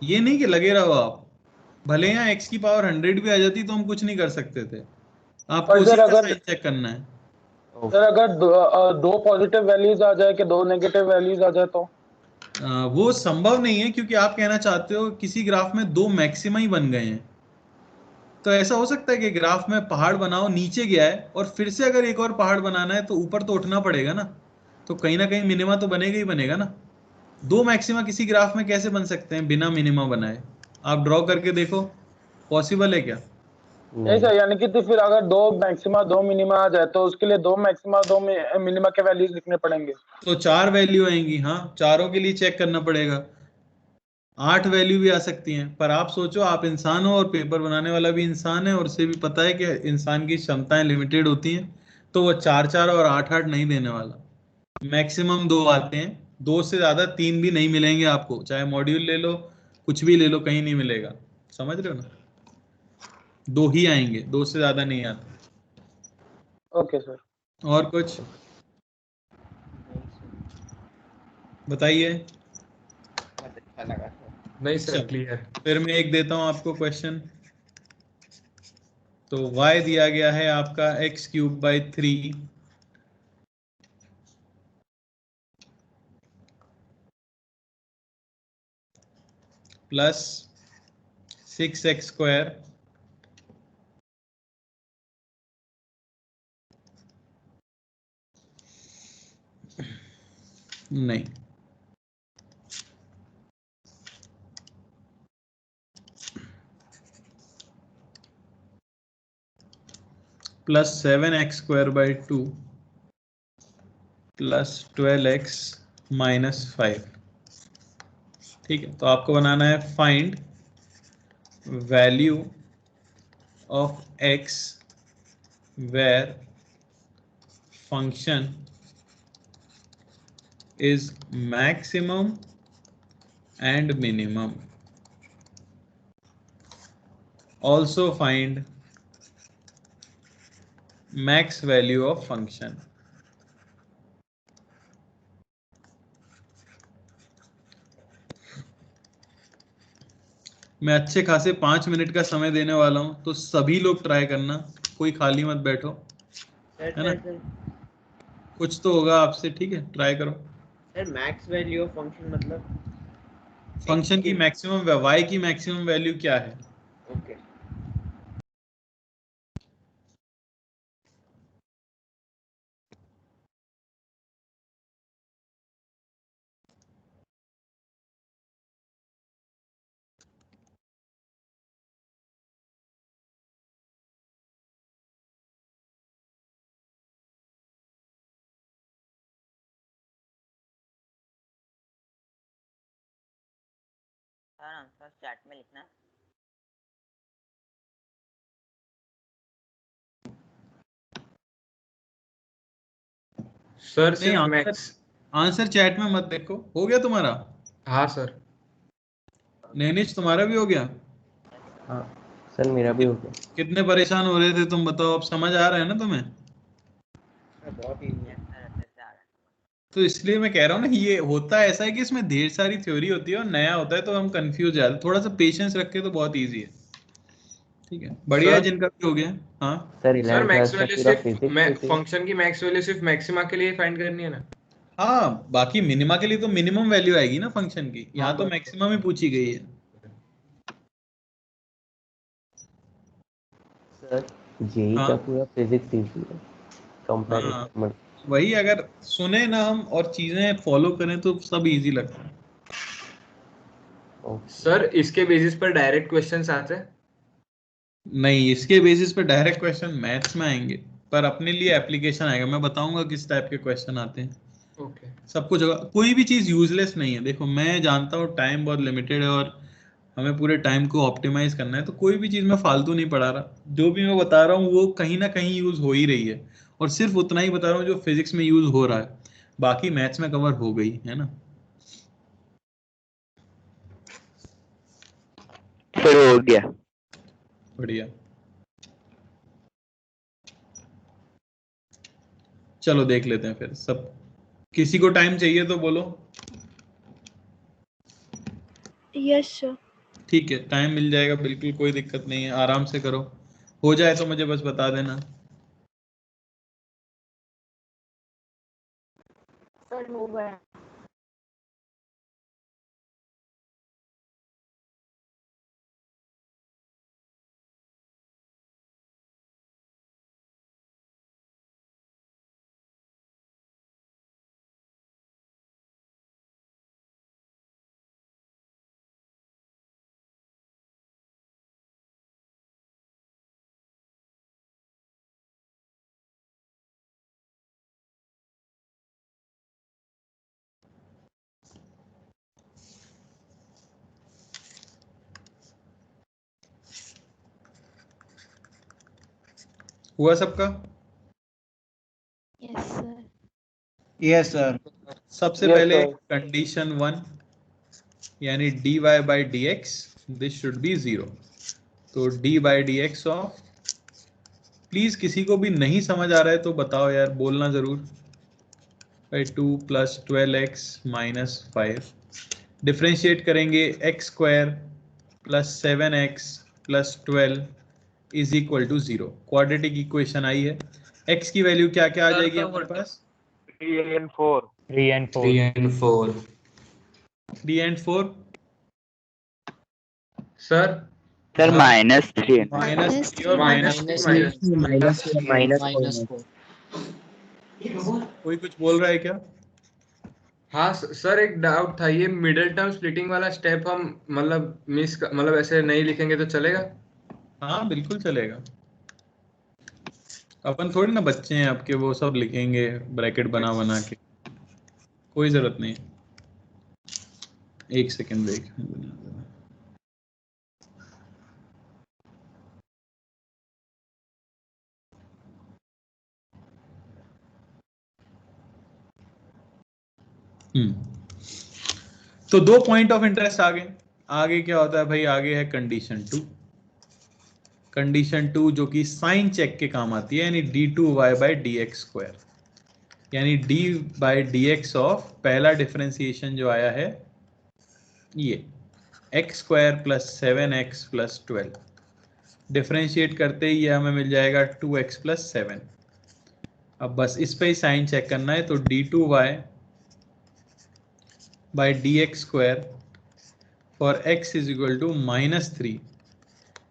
ये नहीं कि लगे रहो आप, भले यहाँ x की पावर 100 भी आ जाती तो हम कुछ नहीं कर सकते थे, आपको उसी का साइन चेक करना है। सर अगर दो पॉजिटिव वैल्यूज आ जाए कि 2 नेगेटिव वैल्यूज आ जाए तो? वो संभव नहीं है, क्योंकि आप कहना चाहते हो किसी ग्राफ में 2 मैक्सिमा ही बन गए हैं। तो ऐसा हो सकता है कि ग्राफ में पहाड़ बनाओ, नीचे गया है, और फिर से अगर एक और पहाड़ बनाना है तो ऊपर तो उठना पड़ेगा ना, तो कहीं ना कहीं मिनिमा तो बनेगा ही बनेगा ना। 2 मैक्सिमा किसी ग्राफ में कैसे बन सकते हैं बिना मिनिमा बनाए? आप ड्रॉ करके देखो, पॉसिबल है क्या? नहीं सर, यानी कि तो फिर अगर 2 मैक्सिमा 2 मिनिमा आ जाए तो उसके लिए 2 मैक्सिमा 2 मिनिमा के वैल्यूज लिखने पड़ेंगे। तो 4 वैल्यू आएंगी। हाँ, चारों के लिए चेक करना पड़ेगा। 8 वैल्यू भी आ सकती हैं, पर आप सोचो, आप इंसान हो और पेपर बनाने वाला भी इंसान है, और उसे भी पता है कि इंसान की क्षमताएं लिमिटेड होती हैं, तो वो 4 और 8 नहीं देने वाला। मैक्सिमम 2 आते हैं, 2 से ज्यादा 3 भी नहीं मिलेंगे आपको, चाहे मॉड्यूल ले लो, कुछ भी ले लो, कहीं नहीं मिलेगा। समझ रहे हो ना? 2 ही आएंगे, 2 से ज्यादा नहीं आते। Okay sir. और कुछ बताइए। अच्छा लगा सर। नहीं सर, क्लियर। फिर मैं एक देता हूं आपको क्वेश्चन। तो y दिया गया है आपका x³ by 3 plus 6x square नहीं, plus 7x square by 2 plus 12x minus 5। ठीक है, तो आपको बनाना है find value of x where function is maximum and minimum. Also find max value of function. मैं अच्छे खासे 5 मिनट का समय देने वाला हूं, तो सभी लोग ट्राई करना, कोई खाली मत बैठो, है ना? कुछ तो होगा आपसे, ठीक है, ट्राई करो। Sir max value of function मतलब फंक्शन की मैक्सिमम, y की मैक्सिमम वैल्यू क्या है? ओके सर आंसर चैट में लिखना है। सर नहीं, सिर्फ मैक्स आंसर चैट में मत देखो। हो गया तुम्हारा? हाँ सर। नैनिश तुम्हारा भी हो गया? हाँ सर मेरा भी हो गया। कितने परेशान हो रहे थे तुम बताओ, अब समझ आ रहा है ना तुम्हें? बहुत इजी है। तो इसलिए मैं कह रहा हूँ ना, ये होता है ऐसा है कि इसमें ढेर सारी थ्योरी होती है और नया होता है तो हम कंफ्यूज जाते हैं। थोड़ा सा पेशेंस रखे तो बहुत इजी है। ठीक है, बढ़िया है जिनका भी हो गया। हाँ सर मैक्स वैल्यू सिर्फ फंक्शन की मैक्स वैल्यू सिर्फ मैक्सिमा के लिए फाइंड करनी है ना? हाँ, बाकी मिनिमा के लिए तो मिनिमम वैल्यू आएगी ना फंक्शन की। यहाँ तो मैक्सिमम ही पूछी गई है। सर जेई का पूरा फिजिक्स इजी है कंपैरेटिव। वही, अगर सुने ना हम और चीजें फॉलो करें तो सब इजी लगता है। सर इसके बेसिस पर डायरेक्ट क्वेश्चंस आते हैं? नहीं, इसके बेसिस पर डायरेक्ट क्वेश्चन मैथ्स में आएंगे, पर अपने लिए एप्लीकेशन आएगा। मैं बताऊंगा किस टाइप के क्वेश्चन आते हैं। ओके। सब कुछ होगा, कोई भी चीज यूजलेस नहीं है। देखो मैं जानता हूँ टाइम बहुत लिमिटेड है और हमें पूरे टाइम को ऑप्टिमाइज करना है, तो कोई भी चीज मैं फालतू नहीं पढ़ा रहा। जो भी मैं बता रहा हूँ वो कहीं ना कहीं यूज हो ही रही है, और सिर्फ उतना ही बता रहा हूँ जो फिजिक्स में यूज हो रहा है, बाकी मैथ्स में कवर हो गई है ना। फिर हो गया, बढ़िया। चलो देख लेते हैं फिर सब। किसी को टाइम चाहिए तो बोलो। Yes sir. ठीक है, टाइम मिल जाएगा, बिल्कुल कोई दिक्कत नहीं है, आराम से करो। हो जाए तो मुझे बस बता देना। सर हो गया। हुआ सबका? Yes sir. Yes sir. सबसे पहले कंडीशन 1 यानी dy by dx this should B 0। तो dy by dx of, please किसी को भी नहीं समझ आ रहा है तो बताओ यार, बोलना जरूर। By 2 plus 12x minus 5। Differentiate करेंगे x square plus 7x plus 12 is equal to 0। Quadratic equation आई है। x की वैल्यू क्या क्या आ जाएगी हमारे पास? 3 and 4। 3 and 4। 3 and 4। 3 and 4। Sir -3 -3 और -4। कोई कुछ बोल रहा है क्या? हाँ सर एक डाउट था, ये मिडिल टर्म स्प्लिटिंग वाला स्टेप हम मतलब ऐसे नहीं लिखेंगे तो चलेगा? हाँ बिल्कुल चलेगा। अपन थोड़ी ना बच्चे हैं आपके, वो सब लिखेंगे ब्रैकेट बना बना के, कोई जरूरत नहीं। एक सेकेंड ब्रेक। तो दो पॉइंट ऑफ इंटरेस्ट आ गए। आगे क्या होता है भाई, आगे है कंडीशन 2। कंडीशन 2 जो कि साइन चेक के काम आती है, यानी d2y/dx², यानी d/dx ऑफ पहला डिफरेंशिएशन जो आया है ये x² + 7x + 12, डिफरेंशिएट करते ही ये हमें मिल जाएगा 2x + 7। अब बस इस पे ही साइन चेक करना है, तो d2y/dx² for x is equal to -3,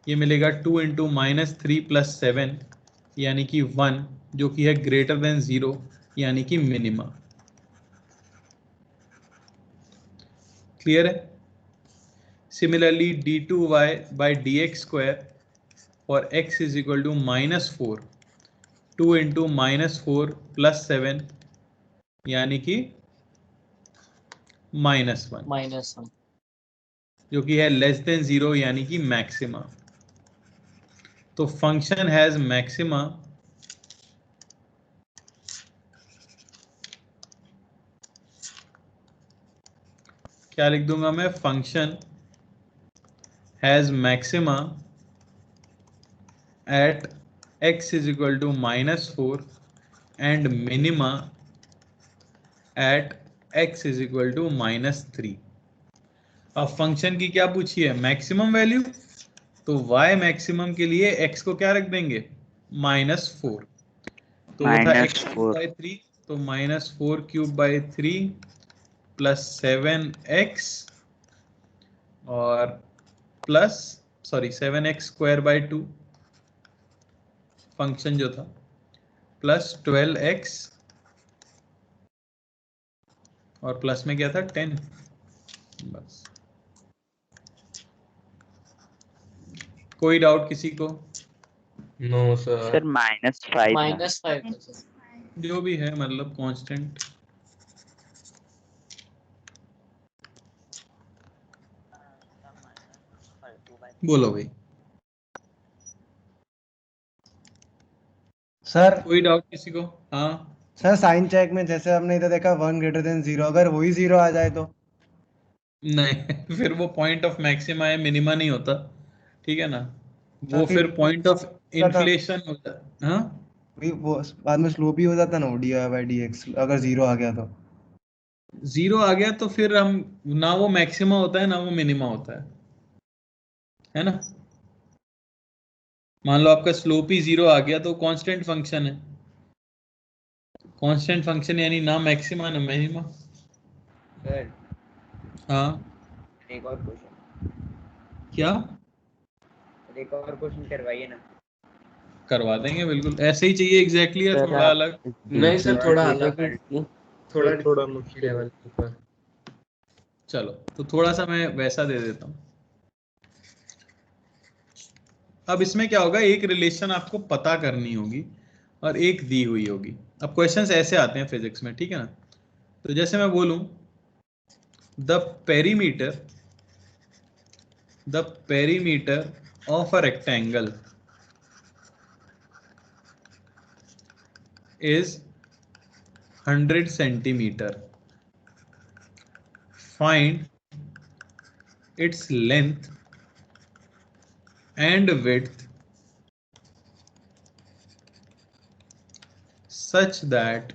ये मिलेगा 2 × -3 + 7 यानी कि 1, जो कि है ग्रेटर देन 0 यानी कि मिनिमा। क्लियर है? Similarly d2y/dx² for x is equal to -4, 2 × -4 + 7 यानी कि -1, जो कि है लेस देन 0 यानी कि मैक्सिमा। तो फंक्शन हैज मैक्सिमा क्या लिख दूंगा मैं, function has maxima at x is equal to -4 and minima at x is equal to -3। अब फंक्शन की क्या पूछी है, मैक्सिमम वैल्यू, तो y मैक्सिमम के लिए x को क्या रख देंगे, -4, तो वो था x³/3, तो -4³/3 + 7x और प्लस 7x² 2 फंक्शन जो था, प्लस 12x और प्लस में क्या था 10। बस, कोई डाउट किसी को? No sir. सर -5 जो भी है, मतलब कांस्टेंट। बोलो भाई। सर कोई डाउट किसी को? हाँ सर, साइन चेक में जैसे हमने इधर देखा 1 > 0, अगर वही 0 आ जाए तो नहीं, फिर वो पॉइंट ऑफ मैक्सिमा है, मिनिमा नहीं होता, ठीक है ना, वो फिर पॉइंट ऑफ इन्फ्लेशन होता है। हाँ वो बाद में स्लोप ही हो जाता ना, dy/dx अगर 0 आ गया तो। 0 आ गया तो फिर हम ना वो मैक्सिमा होता है ना वो मिनिमा होता है ना। मान लो आपका स्लोप ही 0 आ गया तो कांस्टेंट फंक्शन है, कांस्टेंट फंक्शन यानी ना मैक्सिमा ना मिनिमा। सर हाँ एक और क्वेश्चन। क्या? एक और क्वेश्चन करवाइए ना। करवा देंगे बिल्कुल, ऐसे ही चाहिए एग्जैक्टली या थोड़ा अलग? नहीं सर, थोड़ा अलग, थोड़ा मुश्किल लेवल पर। चलो तो थोड़ा सा मैं वैसा दे देता हूँ। अब इसमें क्या होगा, एक रिलेशन आपको पता करनी होगी और एक दी हुई होगी। अब क्वेश्चंस ऐसे आते हैं फिजिक्स में, ठीक है ना। तो जैसे मैं बोलूं the perimeter of a rectangle is 100 centimeter. Find its length and width such that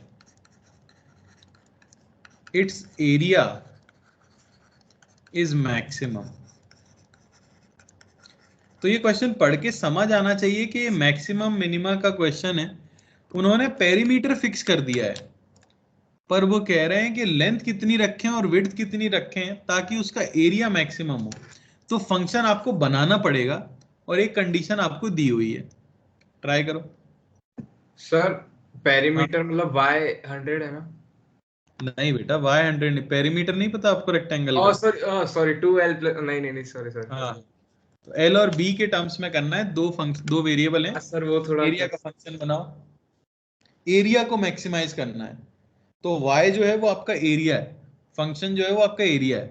its area is maximum. तो ये क्वेश्चन पढ़ के समझ आना चाहिए कि ये मैक्सिमम मिनिमा का क्वेश्चन है। उन्होंने पेरीमीटर फिक्स कर दिया है, पर वो कह रहे हैं कि लेंथ कितनी रखें और विड्थ कितनी रखें ताकि उसका एरिया मैक्सिमम हो। तो फंक्शन आपको बनाना पड़ेगा और एक कंडीशन आपको दी हुई है, ट्राई करो। सर पेरीमीटर मतलब y100 है ना? नहीं बेटा, y100 नहीं, पेरीमीटर नहीं पता आपको रेक्टेंगल का? सॉरी 2l नहीं सॉरी सर। हाँ, तो l और b के टर्म्स में करना है, दो वेरिएबल हैं सर, वो थोड़ा एरिया का फंक्शन बनाओ, एरिया को मैक्सिमाइज करना है। तो y जो है वो आपका एरिया है, फंक्शन जो है वो आपका एरिया है,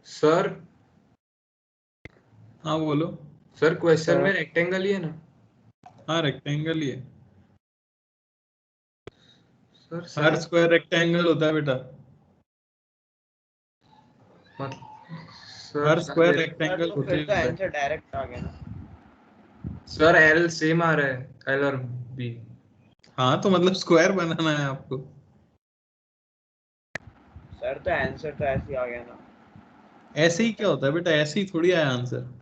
सर हाँ बोलो सर क्वेश्चन में रेक्टेंगल ही है ना? हाँ रेक्टेंगल ही है सर हर स्क्वायर रेक्टेंगल होता है बेटा हर स्क्वायर रेक्टेंगल होते फिर तो आंसर डायरेक्ट आ गया ना। सर एल सेम आ रहा है एल और बी। हाँ तो मतलब स्क्वायर बनाना है आपको सर तो आंसर तो ऐसे ही आ गया ना। ऐसे ही क्या होता है बेटा ऐसे ही थोड़ी आया आंसर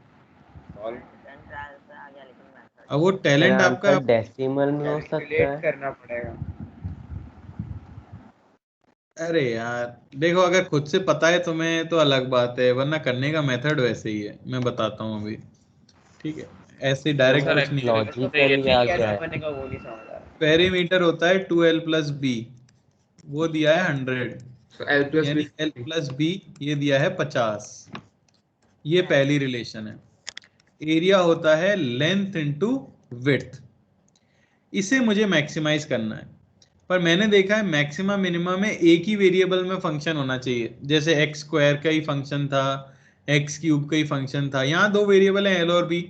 अब वो टैलेंट आपका डेसिमल में हो सकता है करना पड़ेगा। अरे यार देखो अगर खुद से पता है तुम्हें तो अलग बात है वरना करने का मेथड वैसे ही है मैं बताता हूँ अभी ठीक है ऐसे डायरेक्ट कुछ नहीं लॉजिकली आ गया है बनेगा वो नहीं समझ आ रहा। पेरीमीटर होता है 2l प्लस बी वो दिया है 100 यानी l प्लस बी ये दिया है 50 ये पहली रिलेशन है एरिया होता है लेंथ इनटू विड्थ इसे मुझे मैक्सिमाइज करना है पर मैंने देखा है मैक्सिमा मिनिमा में एक ही वेरिएबल में फंक्शन होना चाहिए जैसे एक्स स्क्वायर का ही फंक्शन था एक्स क्यूब का ही फंक्शन था यहाँ दो वेरिएबल है एल और बी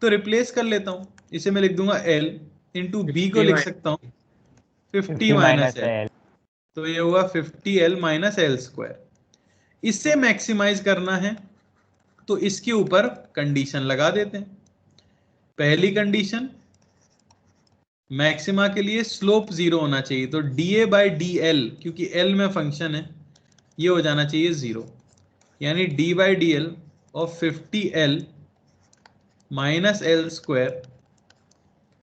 तो रिप्लेस कर लेता हूँ इसे मैं लिख दूंगा एल इंटू बी को लिख सकता हूँ 50 माइनस एल तो ये हुआ 50l माइनस एल स्क्वायर इससे मैक्सिमाइज करना है तो इसके ऊपर कंडीशन लगा देते हैं पहली कंडीशन मैक्सिमा के लिए स्लोप 0 होना चाहिए तो dA बाई DL क्योंकि L में फंक्शन है ये हो जाना चाहिए 0 यानी d by DL of 50l minus L square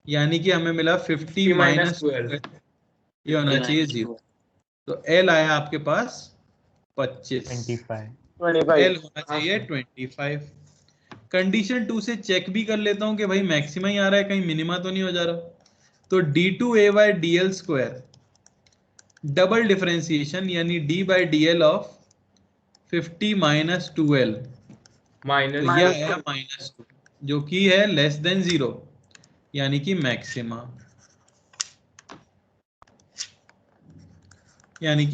यानी कि हमें मिला 50 माइनस स्क्वायर ये होना चाहिए 0 तो L आया आपके पास 25 L होना चाहिए 25 कंडीशन 2 से चेक भी कर लेता हूं कि भाई मैक्सिमा ही आ रहा है कहीं मिनिमा तो नहीं हो जा रहा तो d2a by dl square double differentiation यानी d by dl of 50 minus 2l minus तो यह है माइनस 2 जो कि है लेस देन 0 यानी कि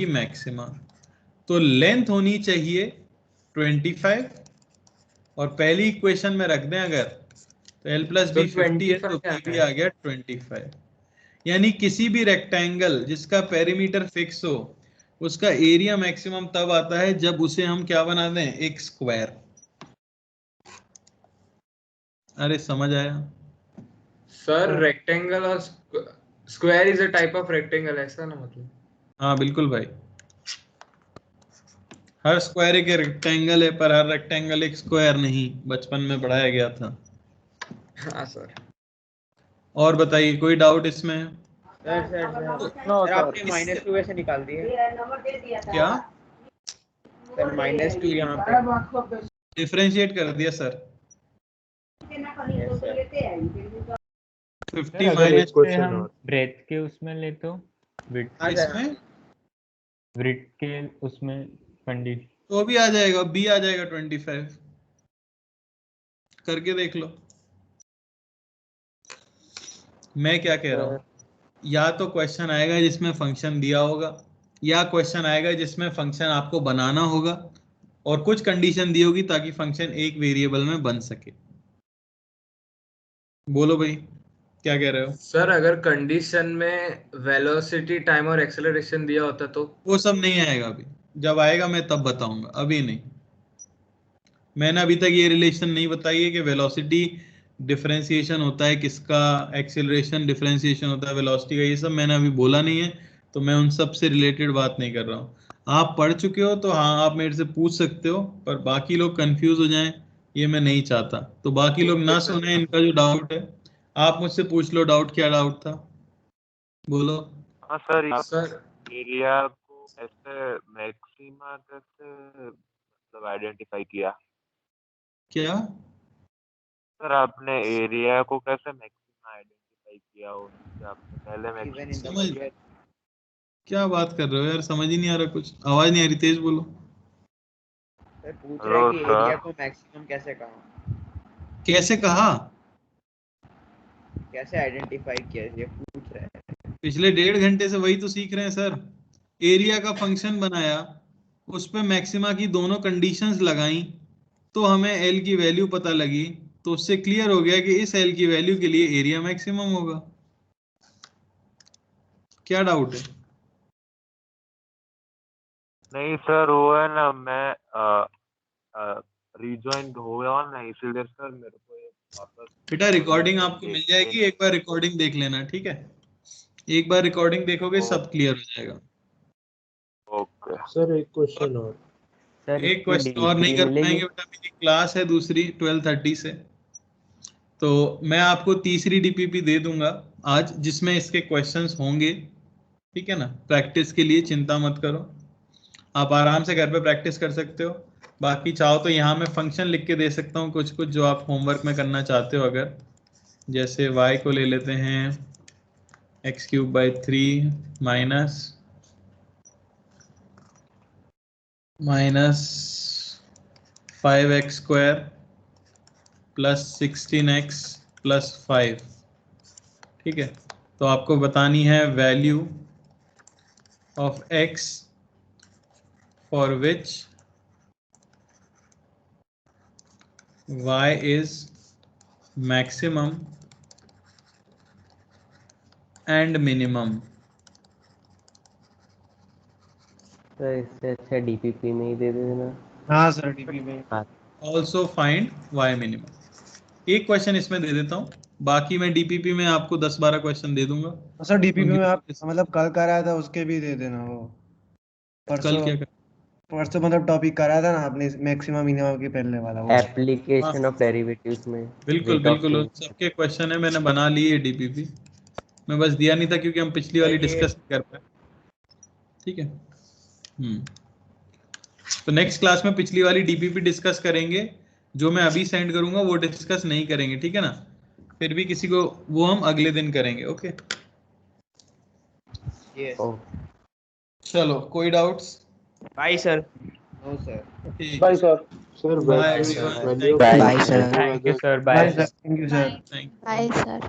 मैक्सिमा तो लेंथ होनी चाहिए 25 और पहली इक्वेशन में रख दें अगर तो l प्लस बी 50 है तो b भी आ गया 25 यानी किसी भी रेक्टेंगल जिसका पेरीमीटर फिक्स हो उसका एरिया मैक्सिमम तब आता है जब उसे हम क्या बना दें एक स्क्वायर अरे समझ आया सर रेक्टेंगल और square is a type of rectangle ऐसा ना मतलब हाँ बिल्कुल भाई हर स्क्वायर एक रेक्टेंगल है पर हर रेक्टेंगल एक स्क्वायर नहीं बचपन में पढ़ाया गया था हाँ सर और बताइए कोई डाउट इसमें सर आपने -2 ऐसे निकाल दिए क्या सर -2 यहाँ पे डिफरेंशिएट कर दिया सर 50 माइनस हम ब्रेथ के उसमें ले तो इसमें ब्रेथ के उसमें कंडीशन तो भी आ जाएगा बी आ जाएगा 25 करके देख लो मैं क्या कह रहा हूँ या तो क्वेश्चन आएगा जिसमें फंक्शन दिया होगा या क्वेश्चन आएगा जिसमें फंक्शन आपको बनाना होगा और कुछ कंडीशन दी होगी ताकि फंक्शन एक वेरिएबल में बन सके बोलो भाई क्या कह रहे हो सर अगर कंडीशन में वेलोसिटी टाइम और एक्सेलरेशन दिया होता तो वो सब नहीं आएगा अभी जब आएगा मैं तब बताऊंगा अभी नहीं मैंने अभी तक ये रिलेशन नहीं बताई है कि वेलोसिटी डिफरेंशिएशन होता है किसका एक्सेलरेशन डिफरेंशिएशन होता है वेलोसिटी का ये सब मैंने अभी बोला नहीं है तो मैं उन सब से रिलेटेड बात नहीं कर रहा हूँ आप पढ़ चुके हो तो हाँ आप मेरे से पूछ सकते हो पर बाकी लोग कंफ्यूज हो जाएं ये मैं नहीं चाहता तो बाकी लोग ना सुने इनका जो डाउट है आप मुझसे पूछ लो डाउट क्या डाउट था बोलो हाँ सर एरिया को ऐसे मैक्सिमा कैसे मतलब आइडेंटिफाई किया क्या सर आपने एरिया को कैसे मैक्सिमा आइडेंटिफाई किया हो आपने पहले मैक्सिमा समझ क्या बात कर रहे हो यार समझ ही नहीं आ रहा कुछ आवाज नहीं आ रही तेज बोलो सर पूछ रहे हैं कि एरिया को मैक्सिमम कैसे कहा कैसे आइडेंटिफाई किया ये पूछ रहे हैं पिछले 1.5 घंटे से वही तो सीख रहे हैं सर एरिया का फंक्शन बनाया उस पे मैक्सिमा की दोनों कंडीशंस लगाई तो हमें एल की वैल्यू पता लगी, तो उससे क्लियर हो गया कि इस एल की वैल्यू के लिए एरिया मैक्सिमम होगा। क्या डाउट है? नहीं सर, वो है ना, मैं रिजॉइन हो गया ना, इसीलिए सर मेरे को ये वापस। बेटा रिकॉर्डिंग आपको मिल जाएगी, एक बार रिकॉर्डिंग देख लेना, ठीक है? एक बार रिकॉर्डिंग देखोगे सब क्लियर हो जाएगा। ओके सर एक क्वेश्चन और। सर एक इसकी क्वेश्चन और नहीं DP कर मिलेगी? पाएंगे बेटा, मेरी क्लास है दूसरी 12:30 से, तो मैं आपको तीसरी डीपीपी दे दूंगा आज, जिसमें इसके क्वेश्चंस होंगे, ठीक है ना? प्रैक्टिस के लिए चिंता मत करो, आप आराम से घर पे प्रैक्टिस कर सकते हो। बाकी चाहो तो यहाँ मैं फंक्शन लिख के दे सकता हूँ कुछ कुछ जो आप होमवर्क में करना चाहते हो। अगर जैसे y को ले लेते हैं x³ माइनस (-5x² + 16x + 5), ठीक है? तो आपको बतानी है value of x for which y is maximum and minimum। Sir इससे अच्छा DPP में ही दे देना। हाँ सर DP में। हाँ ऑल्सो फाइंड y मिनिमम। एक क्वेश्चन इसमें दे देता हूँ, बाकी मैं डीपीपी में आपको 10-12 क्वेश्चन दे दूंगा। सर DPP उनकी में आप मतलब कल कराया था उसके भी दे देना। वो कल क्या कर परसों मतलब टॉपिक कराया था ना आपने, मैक्सिमम मिनिमम के पहले वाला वो। एप्लीकेशन ऑफ डेरिवेटिव्स में बिल्कुल बिल्कुल उन सबके क्वेश्चन है, मैंने बना ली है डीपीपी, मैं बस दिया नहीं था क्योंकि हम पिछली वाली डिस्कस कर पाए, ठीक है? तो नेक्स्ट क्लास में पिछली वाली डीपीपी डिस्कस करेंगे, जो मैं अभी सेंड करूंगा वो डिस्कस नहीं करेंगे, ठीक है ना? फिर भी किसी को वो हम अगले दिन करेंगे। ओके चलो, कोई doubts? Bye sir. No sir. Bye sir. Sir bye value sir. Value bye sir. Thank you sir, bye. Thank you sir. Bye sir.